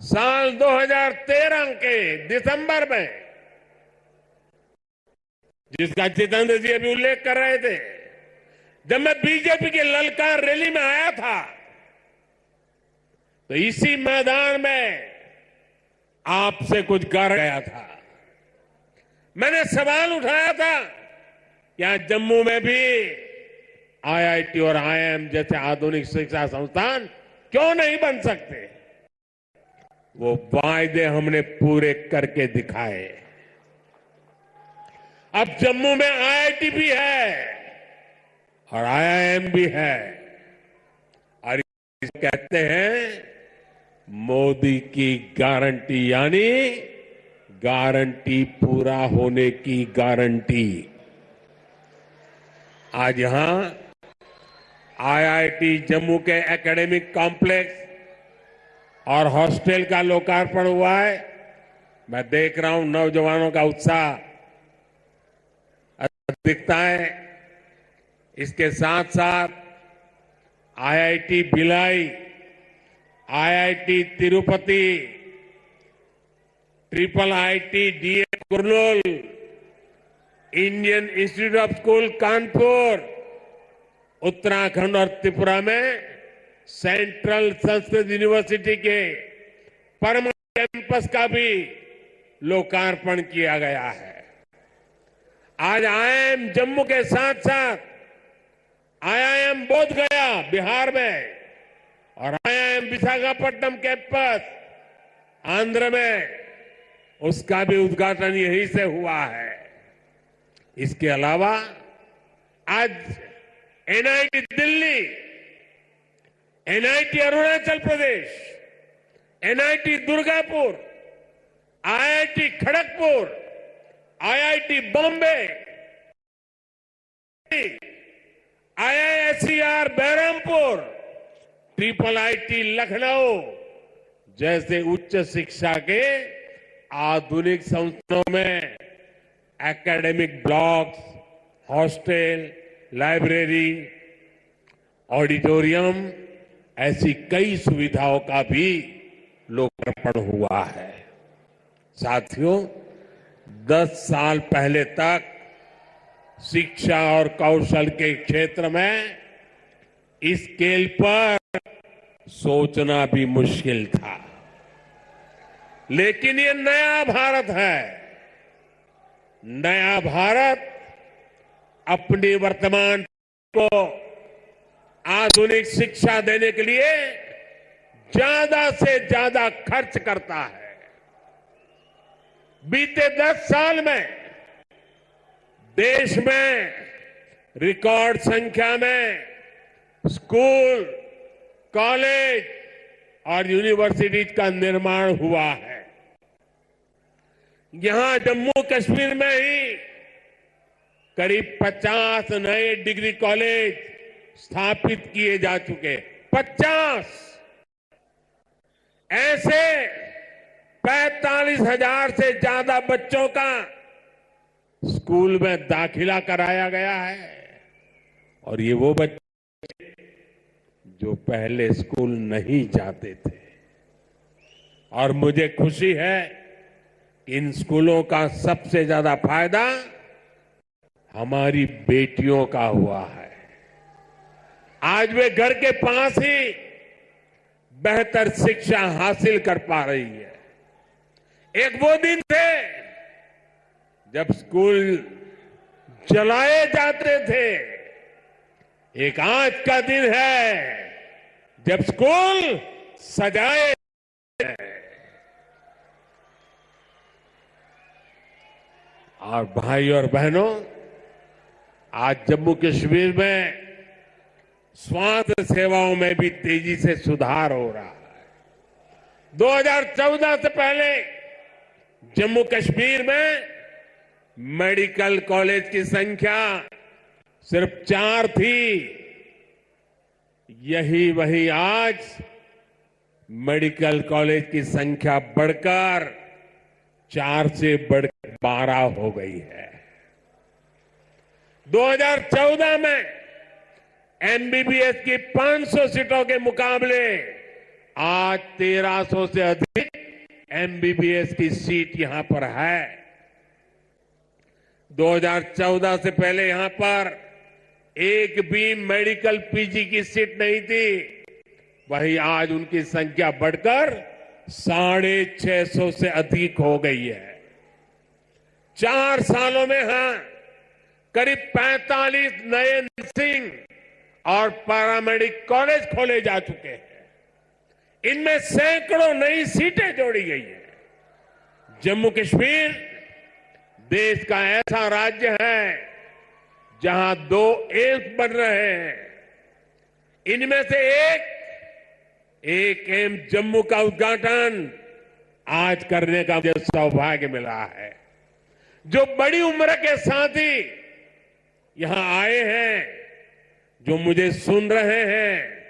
साल 2013 के दिसंबर में, जिसका जितेंद्र जी अभी उल्लेख कर रहे थे, जब मैं बीजेपी की ललकार रैली में आया था, तो इसी मैदान में आपसे कुछ कह गया था। मैंने सवाल उठाया था, क्या जम्मू में भी आईआईटी और आईआईएम जैसे आधुनिक शिक्षा संस्थान क्यों नहीं बन सकते? वो वायदे हमने पूरे करके दिखाए। अब जम्मू में आईआईटी भी है और आईआईएम भी है, और कहते हैं मोदी की गारंटी, यानी गारंटी पूरा होने की गारंटी। आज यहां आईआईटी जम्मू के एकेडमिक कॉम्प्लेक्स और हॉस्टल का लोकार्पण हुआ है। मैं देख रहा हूं नौजवानों का उत्साह दिखता है। इसके साथ साथ IIT Bhilai, IIT Tirupati, triple IT DA Kurnool, Indian institute of school Kanpur, Uttarakhand और त्रिपुरा में सेंट्रल संस्कृत यूनिवर्सिटी के परमानेंट कैंपस का भी लोकार्पण किया गया है। आज आईआईएम जम्मू के साथ साथ आईआईएम बोध गया बिहार में और आईआईएम विशाखापट्टनम कैंपस आंध्र में, उसका भी उद्घाटन यहीं से हुआ है। इसके अलावा आज NIT Delhi, NIT Arunachal Pradesh, NIT Durgapur, IIT Kharagpur, IIT Bombay, IISER Berhampur, triple IT Lucknow जैसे उच्च शिक्षा के आधुनिक संस्थानों में academic blocks, hostel, library, auditorium ऐसी कई सुविधाओं का भी लोकार्पण हुआ है। साथियों, 10 साल पहले तक शिक्षा और कौशल के क्षेत्र में इस स्केल पर सोचना भी मुश्किल था, लेकिन ये नया भारत है। नया भारत अपनी वर्तमान को आधुनिक शिक्षा देने के लिए ज्यादा से ज्यादा खर्च करता है। बीते 10 साल में देश में रिकॉर्ड संख्या में स्कूल, कॉलेज और यूनिवर्सिटीज का निर्माण हुआ है। यहां जम्मू कश्मीर में ही करीब 50 नए डिग्री कॉलेज स्थापित किए जा चुके। 50 ऐसे 45,000 से ज्यादा बच्चों का स्कूल में दाखिला कराया गया है। और ये वो बच्चे जो पहले स्कूल नहीं जाते थे। और मुझे खुशी है कि इन स्कूलों का सबसे ज्यादा फायदा हमारी बेटियों का हुआ है। आज वे घर के पास ही बेहतर शिक्षा हासिल कर पा रही है। एक वो दिन थे जब स्कूल जलाए जाते थे, एक आज का दिन है जब स्कूल सजाए। और भाई और बहनों, आज जम्मू कश्मीर में स्वास्थ्य सेवाओं में भी तेजी से सुधार हो रहा है। 2014 से पहले जम्मू कश्मीर में मेडिकल कॉलेज की संख्या सिर्फ 4 थी। यही वही आज मेडिकल कॉलेज की संख्या बढ़कर 4 से बढ़कर 12 हो गई है। 2014 में एमबीबीएस की 500 सीटों के मुकाबले आज 1300 से अधिक एमबीबीएस की सीट यहां पर है। 2014 से पहले यहां पर एक भी मेडिकल पीजी की सीट नहीं थी। वही आज उनकी संख्या बढ़कर 650 से अधिक हो गई है। 4 सालों में करीब 45 नए नर्सिंग और पैरामेडिक कॉलेज खोले जा चुके हैं। इनमें सैकड़ों नई सीटें जोड़ी गई है। जम्मू कश्मीर देश का ऐसा राज्य है जहां 2 एम्स बन रहे हैं। इनमें से एक एम्स जम्मू का उद्घाटन आज करने का मुझे सौभाग्य मिला है। जो बड़ी उम्र के साथी यहां आए हैं, जो मुझे सुन रहे हैं,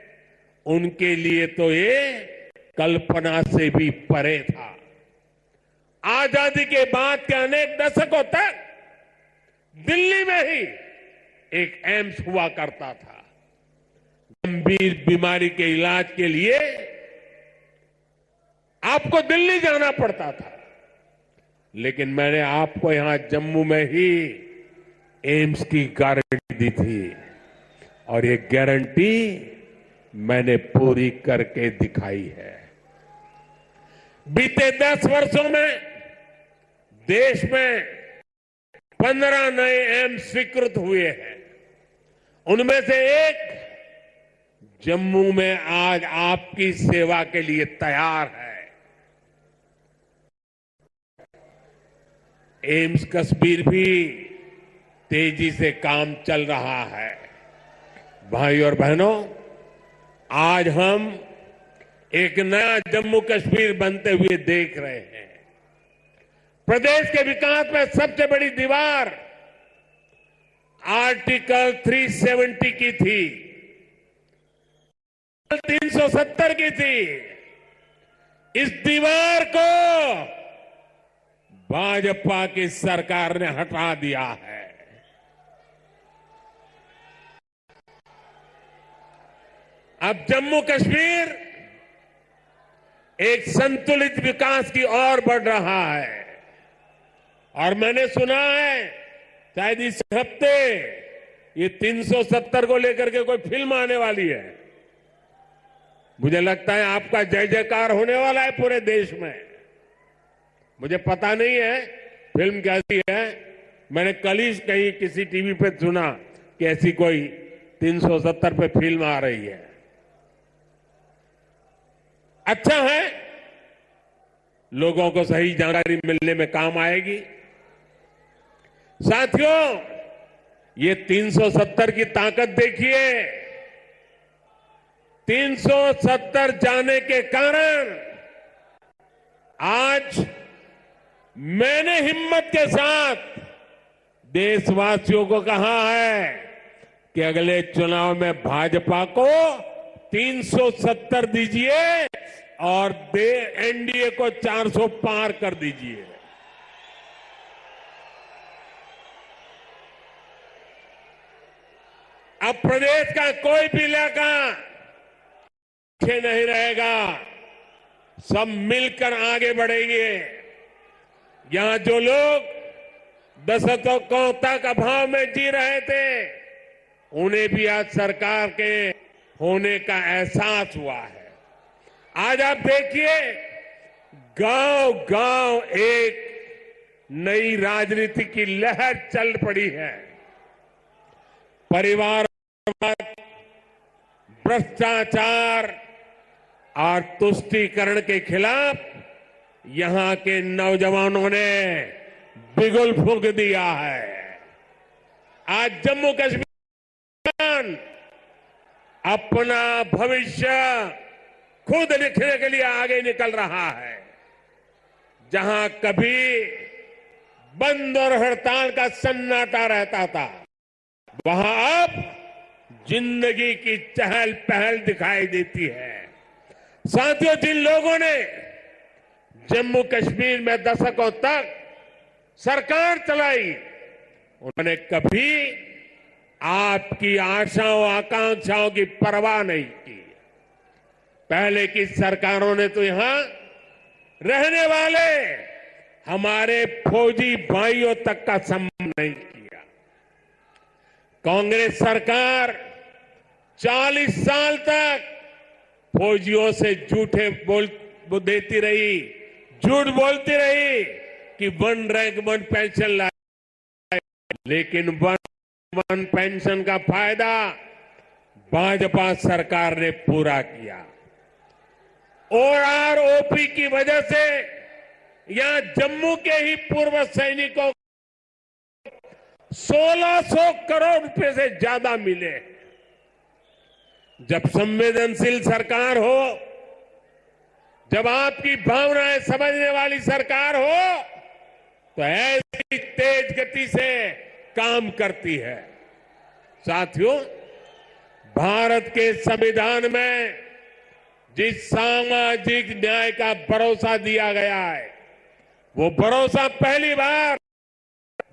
उनके लिए तो ये कल्पना से भी परे था। आजादी के बाद के अनेक दशकों तक दिल्ली में ही एक एम्स हुआ करता था। गंभीर बीमारी के इलाज के लिए आपको दिल्ली जाना पड़ता था, लेकिन मैंने आपको यहां जम्मू में ही एम्स की गारंटी दी थी और ये गारंटी मैंने पूरी करके दिखाई है। बीते 10 वर्षों में देश में 15 नए एम्स स्वीकृत हुए हैं। उनमें से एक जम्मू में आज आपकी सेवा के लिए तैयार है। एम्स कश्मीर भी तेजी से काम चल रहा है। भाई और बहनों, आज हम एक नया जम्मू कश्मीर बनते हुए देख रहे हैं। प्रदेश के विकास में सबसे बड़ी दीवार आर्टिकल 370 की थी, 370 की थी। इस दीवार को भाजपा की सरकार ने हटा दिया है। अब जम्मू कश्मीर एक संतुलित विकास की ओर बढ़ रहा है। और मैंने सुना है शायद इस हफ्ते ये 370 को लेकर के कोई फिल्म आने वाली है। मुझे लगता है आपका जय जयकार होने वाला है पूरे देश में। मुझे पता नहीं है फिल्म कैसी है। मैंने कल ही कहीं किसी टीवी पे सुना कि ऐसी कोई 370 पे फिल्म आ रही है। अच्छा है, लोगों को सही जानकारी मिलने में काम आएगी। साथियों, ये 370 की ताकत देखिए। 370 जाने के कारण आज मैंने हिम्मत के साथ देशवासियों को कहा है कि अगले चुनाव में भाजपा को 370 दीजिए और एनडीए को 400 पार कर दीजिए। अब प्रदेश का कोई भी इलाका पीछे नहीं रहेगा, सब मिलकर आगे बढ़ेंगे। यहां जो लोग दशकों तक अभाव में जी रहे थे, उन्हें भी आज सरकार के होने का एहसास हुआ है। आज आप देखिए, गांव गांव एक नई राजनीति की लहर चल पड़ी है। परिवार, भ्रष्टाचार और तुष्टीकरण के खिलाफ यहां के नौजवानों ने बिगुल फूंक दिया है। आज जम्मू कश्मीर अपना भविष्य खुद लिखने के लिए आगे निकल रहा है। जहां कभी बंद और हड़ताल का सन्नाटा रहता था, वहां अब जिंदगी की चहल पहल दिखाई देती है। साथियों, जिन लोगों ने जम्मू कश्मीर में दशकों तक सरकार चलाई, उन्होंने कभी आपकी आशाओं आकांक्षाओं की परवाह नहीं की। पहले की सरकारों ने तो यहां रहने वाले हमारे फौजी भाइयों तक का सम्मान नहीं किया। कांग्रेस सरकार 40 साल तक फौजियों से झूठे देती रही, झूठ बोलती रही कि 1 रैंक 1 पेंशन लाए, लेकिन 1 पेंशन का फायदा भाजपा सरकार ने पूरा किया। ओपी की वजह से यहां जम्मू के ही पूर्व सैनिकों को 1600 करोड़ रुपए से ज्यादा मिले। जब संवेदनशील सरकार हो, जब आपकी भावनाएं समझने वाली सरकार हो, तो ऐसी तेज गति से काम करती है। साथियों, भारत के संविधान में जिस सामाजिक न्याय का भरोसा दिया गया है, वो भरोसा पहली बार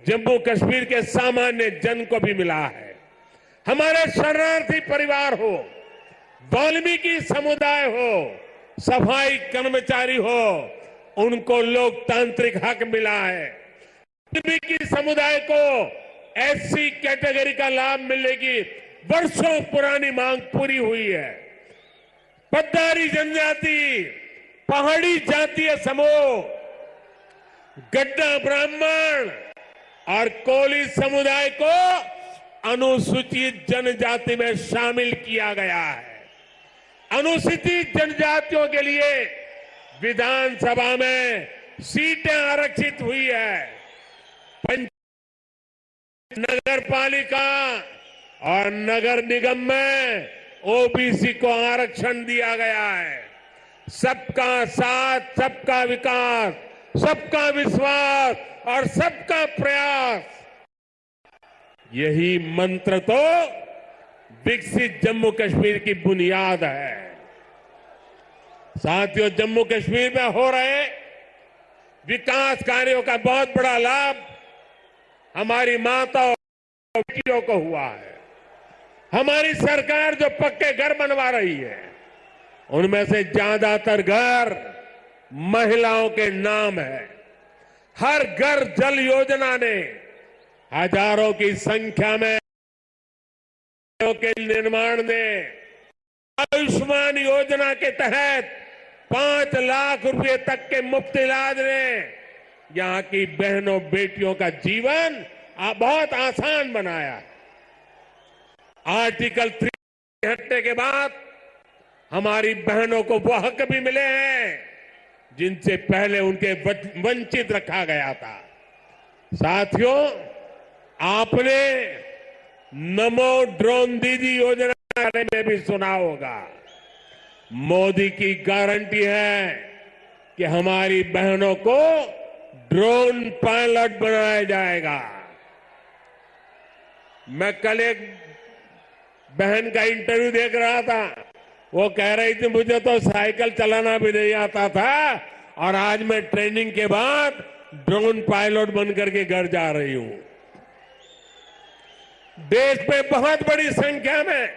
जम्मू कश्मीर के सामान्य जन को भी मिला है। हमारे शरणार्थी परिवार हो, वाल्मीकि समुदाय हो, सफाई कर्मचारी हो, उनको लोकतांत्रिक हक मिला है। वाल्मीकि समुदाय को एससी कैटेगरी का लाभ मिलने की वर्षों पुरानी मांग पूरी हुई है। पद्दारी जनजाति, पहाड़ी जातीय समूह, गड्ढा ब्राह्मण और कोली समुदाय को अनुसूचित जनजाति में शामिल किया गया है। अनुसूचित जनजातियों के लिए विधानसभा में सीटें आरक्षित हुई है। नगर पालिका और नगर निगम में ओबीसी को आरक्षण दिया गया है। सबका साथ, सबका विकास, सबका विश्वास और सबका प्रयास, यही मंत्र तो विकसित जम्मू कश्मीर की बुनियाद है। साथियों, जम्मू कश्मीर में हो रहे विकास कार्यों का बहुत बड़ा लाभ हमारी माताओं और बेटियों को हुआ है। हमारी सरकार जो पक्के घर बनवा रही है, उनमें से ज्यादातर घर महिलाओं के नाम है। हर घर जल योजना ने हजारों की संख्या में के निर्माण ने, आयुष्मान योजना के तहत 5 लाख रुपए तक के मुफ्त इलाज ने यहां की बहनों बेटियों का जीवन बहुत आसान बनाया है। आर्टिकल 3 हटने के बाद हमारी बहनों को वो हक भी मिले हैं जिनसे पहले उनके वंचित रखा गया था। साथियों, आपने नमो ड्रोन दीदी योजना के बारे में भी सुना होगा। मोदी की गारंटी है कि हमारी बहनों को ड्रोन पायलट बनाया जाएगा। मैं कल एक बहन का इंटरव्यू देख रहा था, वो कह रही थी मुझे तो साइकिल चलाना भी नहीं आता था और आज मैं ट्रेनिंग के बाद ड्रोन पायलट बनकर के घर जा रही हूं। देश में बहुत बड़ी संख्या में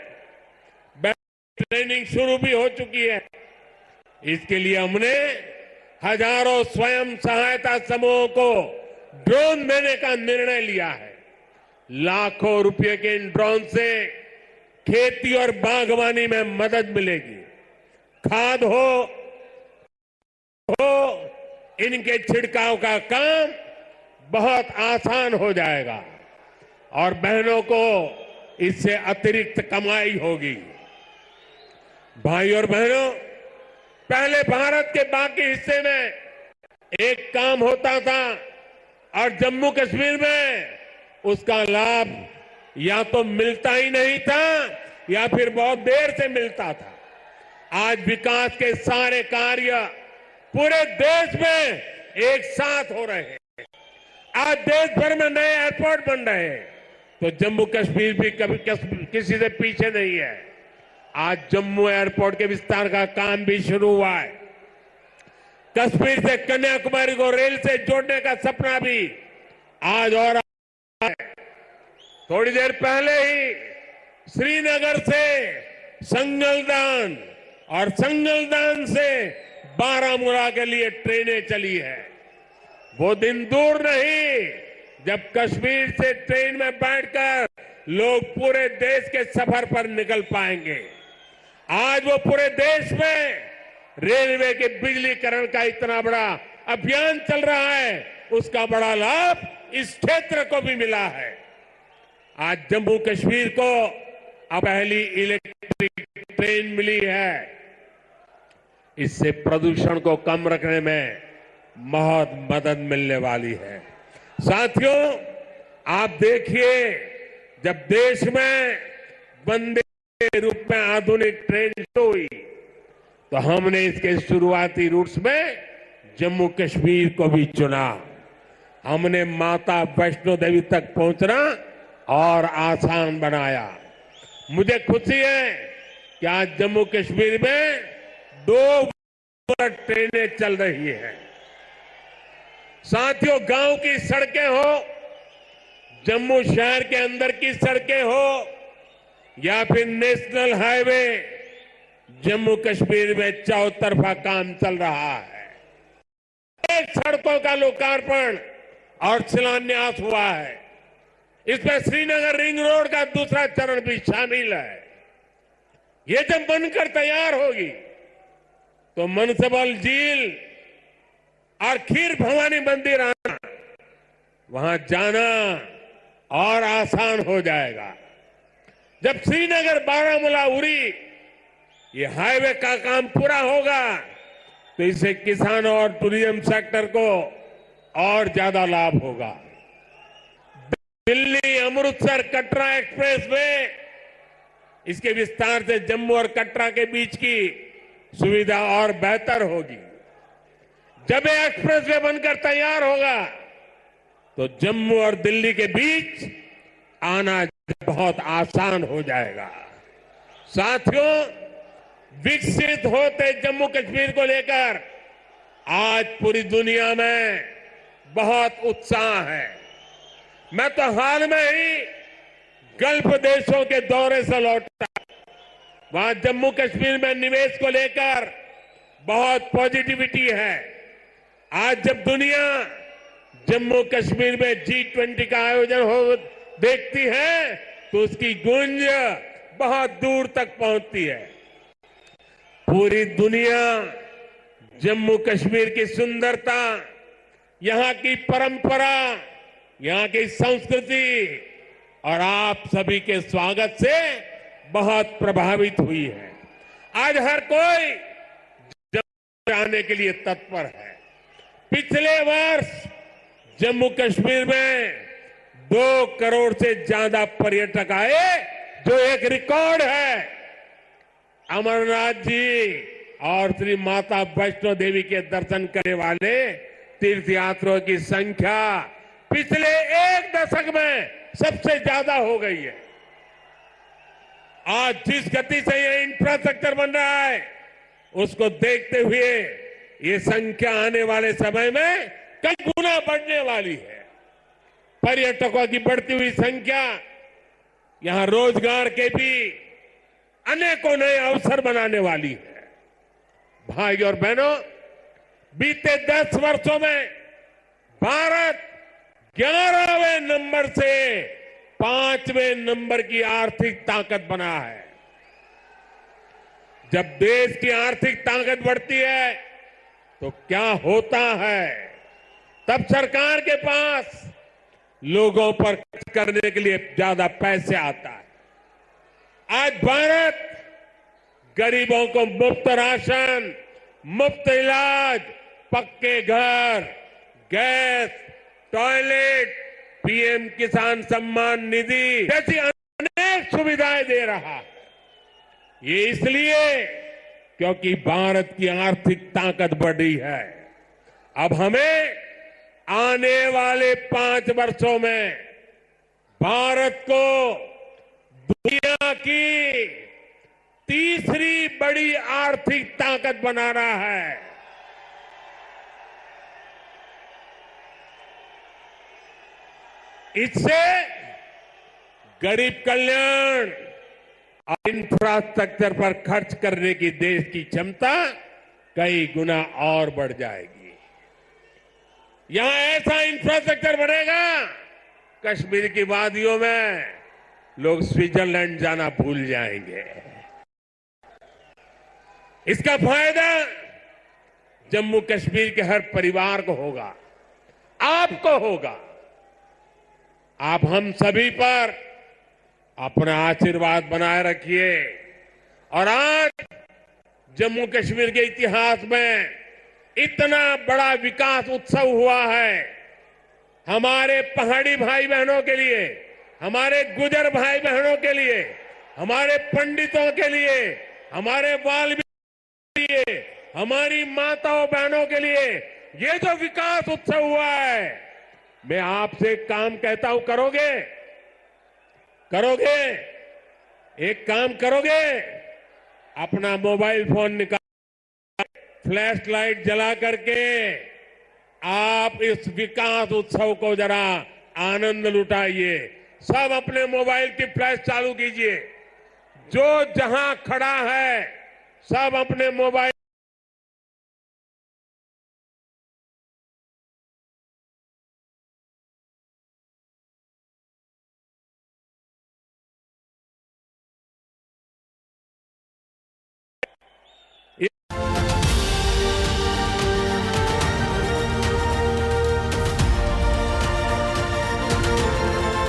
ट्रेनिंग शुरू भी हो चुकी है। इसके लिए हमने हजारों स्वयं सहायता समूहों को ड्रोन देने का निर्णय लिया है। लाखों रुपए के इन ड्रोन से खेती और बागवानी में मदद मिलेगी। खाद हो इनके छिड़काव का काम बहुत आसान हो जाएगा और बहनों को इससे अतिरिक्त कमाई होगी। भाई और बहनों, पहले भारत के बाकी हिस्से में एक काम होता था और जम्मू कश्मीर में उसका लाभ या तो मिलता ही नहीं था या फिर बहुत देर से मिलता था। आज विकास के सारे कार्य पूरे देश में एक साथ हो रहे हैं। आज देश भर में नए एयरपोर्ट बन रहे हैं, तो जम्मू कश्मीर भी कभी किसी से पीछे नहीं है। आज जम्मू एयरपोर्ट के विस्तार का काम भी शुरू हुआ है। कश्मीर से कन्याकुमारी को रेल से जोड़ने का सपना भी आज और है। थोड़ी देर पहले ही श्रीनगर से संगलदान और संगलदान से बारामूला के लिए ट्रेनें चली है। वो दिन दूर नहीं जब कश्मीर से ट्रेन में बैठकर लोग पूरे देश के सफर पर निकल पाएंगे। आज वो पूरे देश में रेलवे के बिजलीकरण का इतना बड़ा अभियान चल रहा है, उसका बड़ा लाभ इस क्षेत्र को भी मिला है। आज जम्मू कश्मीर को अब पहली इलेक्ट्रिक ट्रेन मिली है। इससे प्रदूषण को कम रखने में बहुत मदद मिलने वाली है। साथियों, आप देखिए, जब देश में वंदे रूप में आधुनिक ट्रेन शुरू हुई तो हमने इसके शुरुआती रूट्स में जम्मू कश्मीर को भी चुना। हमने माता वैष्णो देवी तक पहुंचना और आसान बनाया। मुझे खुशी है कि आज जम्मू कश्मीर में 2 ट्रेनें चल रही हैं। साथियों, गांव की सड़कें हो, जम्मू शहर के अंदर की सड़कें हो या फिर नेशनल हाईवे, जम्मू कश्मीर में चौतरफा काम चल रहा है। एक सड़कों का लोकार्पण और शिलान्यास हुआ है। इसमें श्रीनगर रिंग रोड का दूसरा चरण भी शामिल है। ये जब बनकर तैयार होगी तो मनसबल झील और खीर भवानी मंदिर आना, वहां जाना और आसान हो जाएगा। जब श्रीनगर बारामूला उरी ये हाईवे का काम पूरा होगा तो इससे किसानों और टूरिज्म सेक्टर को और ज्यादा लाभ होगा। दिल्ली अमृतसर कटरा एक्सप्रेस वे, इसके विस्तार से जम्मू और कटरा के बीच की सुविधा और बेहतर होगी। जब ये एक्सप्रेसवे बनकर तैयार होगा तो जम्मू और दिल्ली के बीच आना बहुत आसान हो जाएगा। साथियों, विकसित होते जम्मू कश्मीर को लेकर आज पूरी दुनिया में बहुत उत्साह है। मैं तो हाल में ही गल्फ देशों के दौरे से लौटा, वहां जम्मू कश्मीर में निवेश को लेकर बहुत पॉजिटिविटी है। आज जब दुनिया जम्मू कश्मीर में G20 का आयोजन हो देखती है तो उसकी गूंज बहुत दूर तक पहुंचती है। पूरी दुनिया जम्मू कश्मीर की सुंदरता, यहां की परंपरा, यहां की संस्कृति और आप सभी के स्वागत से बहुत प्रभावित हुई है। आज हर कोई जम्मू आने के लिए तत्पर है। पिछले वर्ष जम्मू कश्मीर में 2 करोड़ से ज्यादा पर्यटक आए, जो एक रिकॉर्ड है। अमरनाथ जी और श्री माता वैष्णो देवी के दर्शन करने वाले तीर्थयात्रियों की संख्या पिछले 1 दशक में सबसे ज्यादा हो गई है। आज जिस गति से ये इंफ्रास्ट्रक्चर बन रहा है, उसको देखते हुए ये संख्या आने वाले समय में कई गुना बढ़ने वाली है। पर्यटकों की बढ़ती हुई संख्या यहां रोजगार के भी अनेकों नए अवसर बनाने वाली है। भाई और बहनों, बीते 10 वर्षों में भारत 11वें नंबर से 5वें नंबर की आर्थिक ताकत बना है। जब देश की आर्थिक ताकत बढ़ती है तो क्या होता है, तब सरकार के पास लोगों पर खर्च करने के लिए ज्यादा पैसे आता है। आज भारत गरीबों को मुफ्त राशन, मुफ्त इलाज, पक्के घर, गैस, टॉयलेट, पीएम किसान सम्मान निधि जैसी अनेक सुविधाएं दे रहा है। ये इसलिए क्योंकि भारत की आर्थिक ताकत बढ़ी है। अब हमें आने वाले 5 वर्षों में भारत को दुनिया की तीसरी बड़ी आर्थिक ताकत बनाना है। इससे गरीब कल्याण और इंफ्रास्ट्रक्चर पर खर्च करने की देश की क्षमता कई गुना और बढ़ जाएगी। यहां ऐसा इंफ्रास्ट्रक्चर बनेगा, कश्मीर की वादियों में लोग स्विट्जरलैंड जाना भूल जाएंगे। इसका फायदा जम्मू कश्मीर के हर परिवार को होगा, आपको होगा। आप हम सभी पर अपना आशीर्वाद बनाए रखिए। और आज जम्मू कश्मीर के इतिहास में इतना बड़ा विकास उत्सव हुआ है। हमारे पहाड़ी भाई बहनों के लिए, हमारे गुजर भाई बहनों के लिए, हमारे पंडितों के लिए, हमारे वाल्मीकि के लिए, हमारी माताओं बहनों के लिए ये जो विकास उत्सव हुआ है, मैं आपसे काम कहता हूं, करोगे? करोगे? एक काम करोगे? अपना मोबाइल फोन निकाल, फ्लैश लाइट जला करके आप इस विकास उत्सव को जरा आनंद लुटाइए। सब अपने मोबाइल की फ्लैश चालू कीजिए। जो जहां खड़ा है सब अपने मोबाइल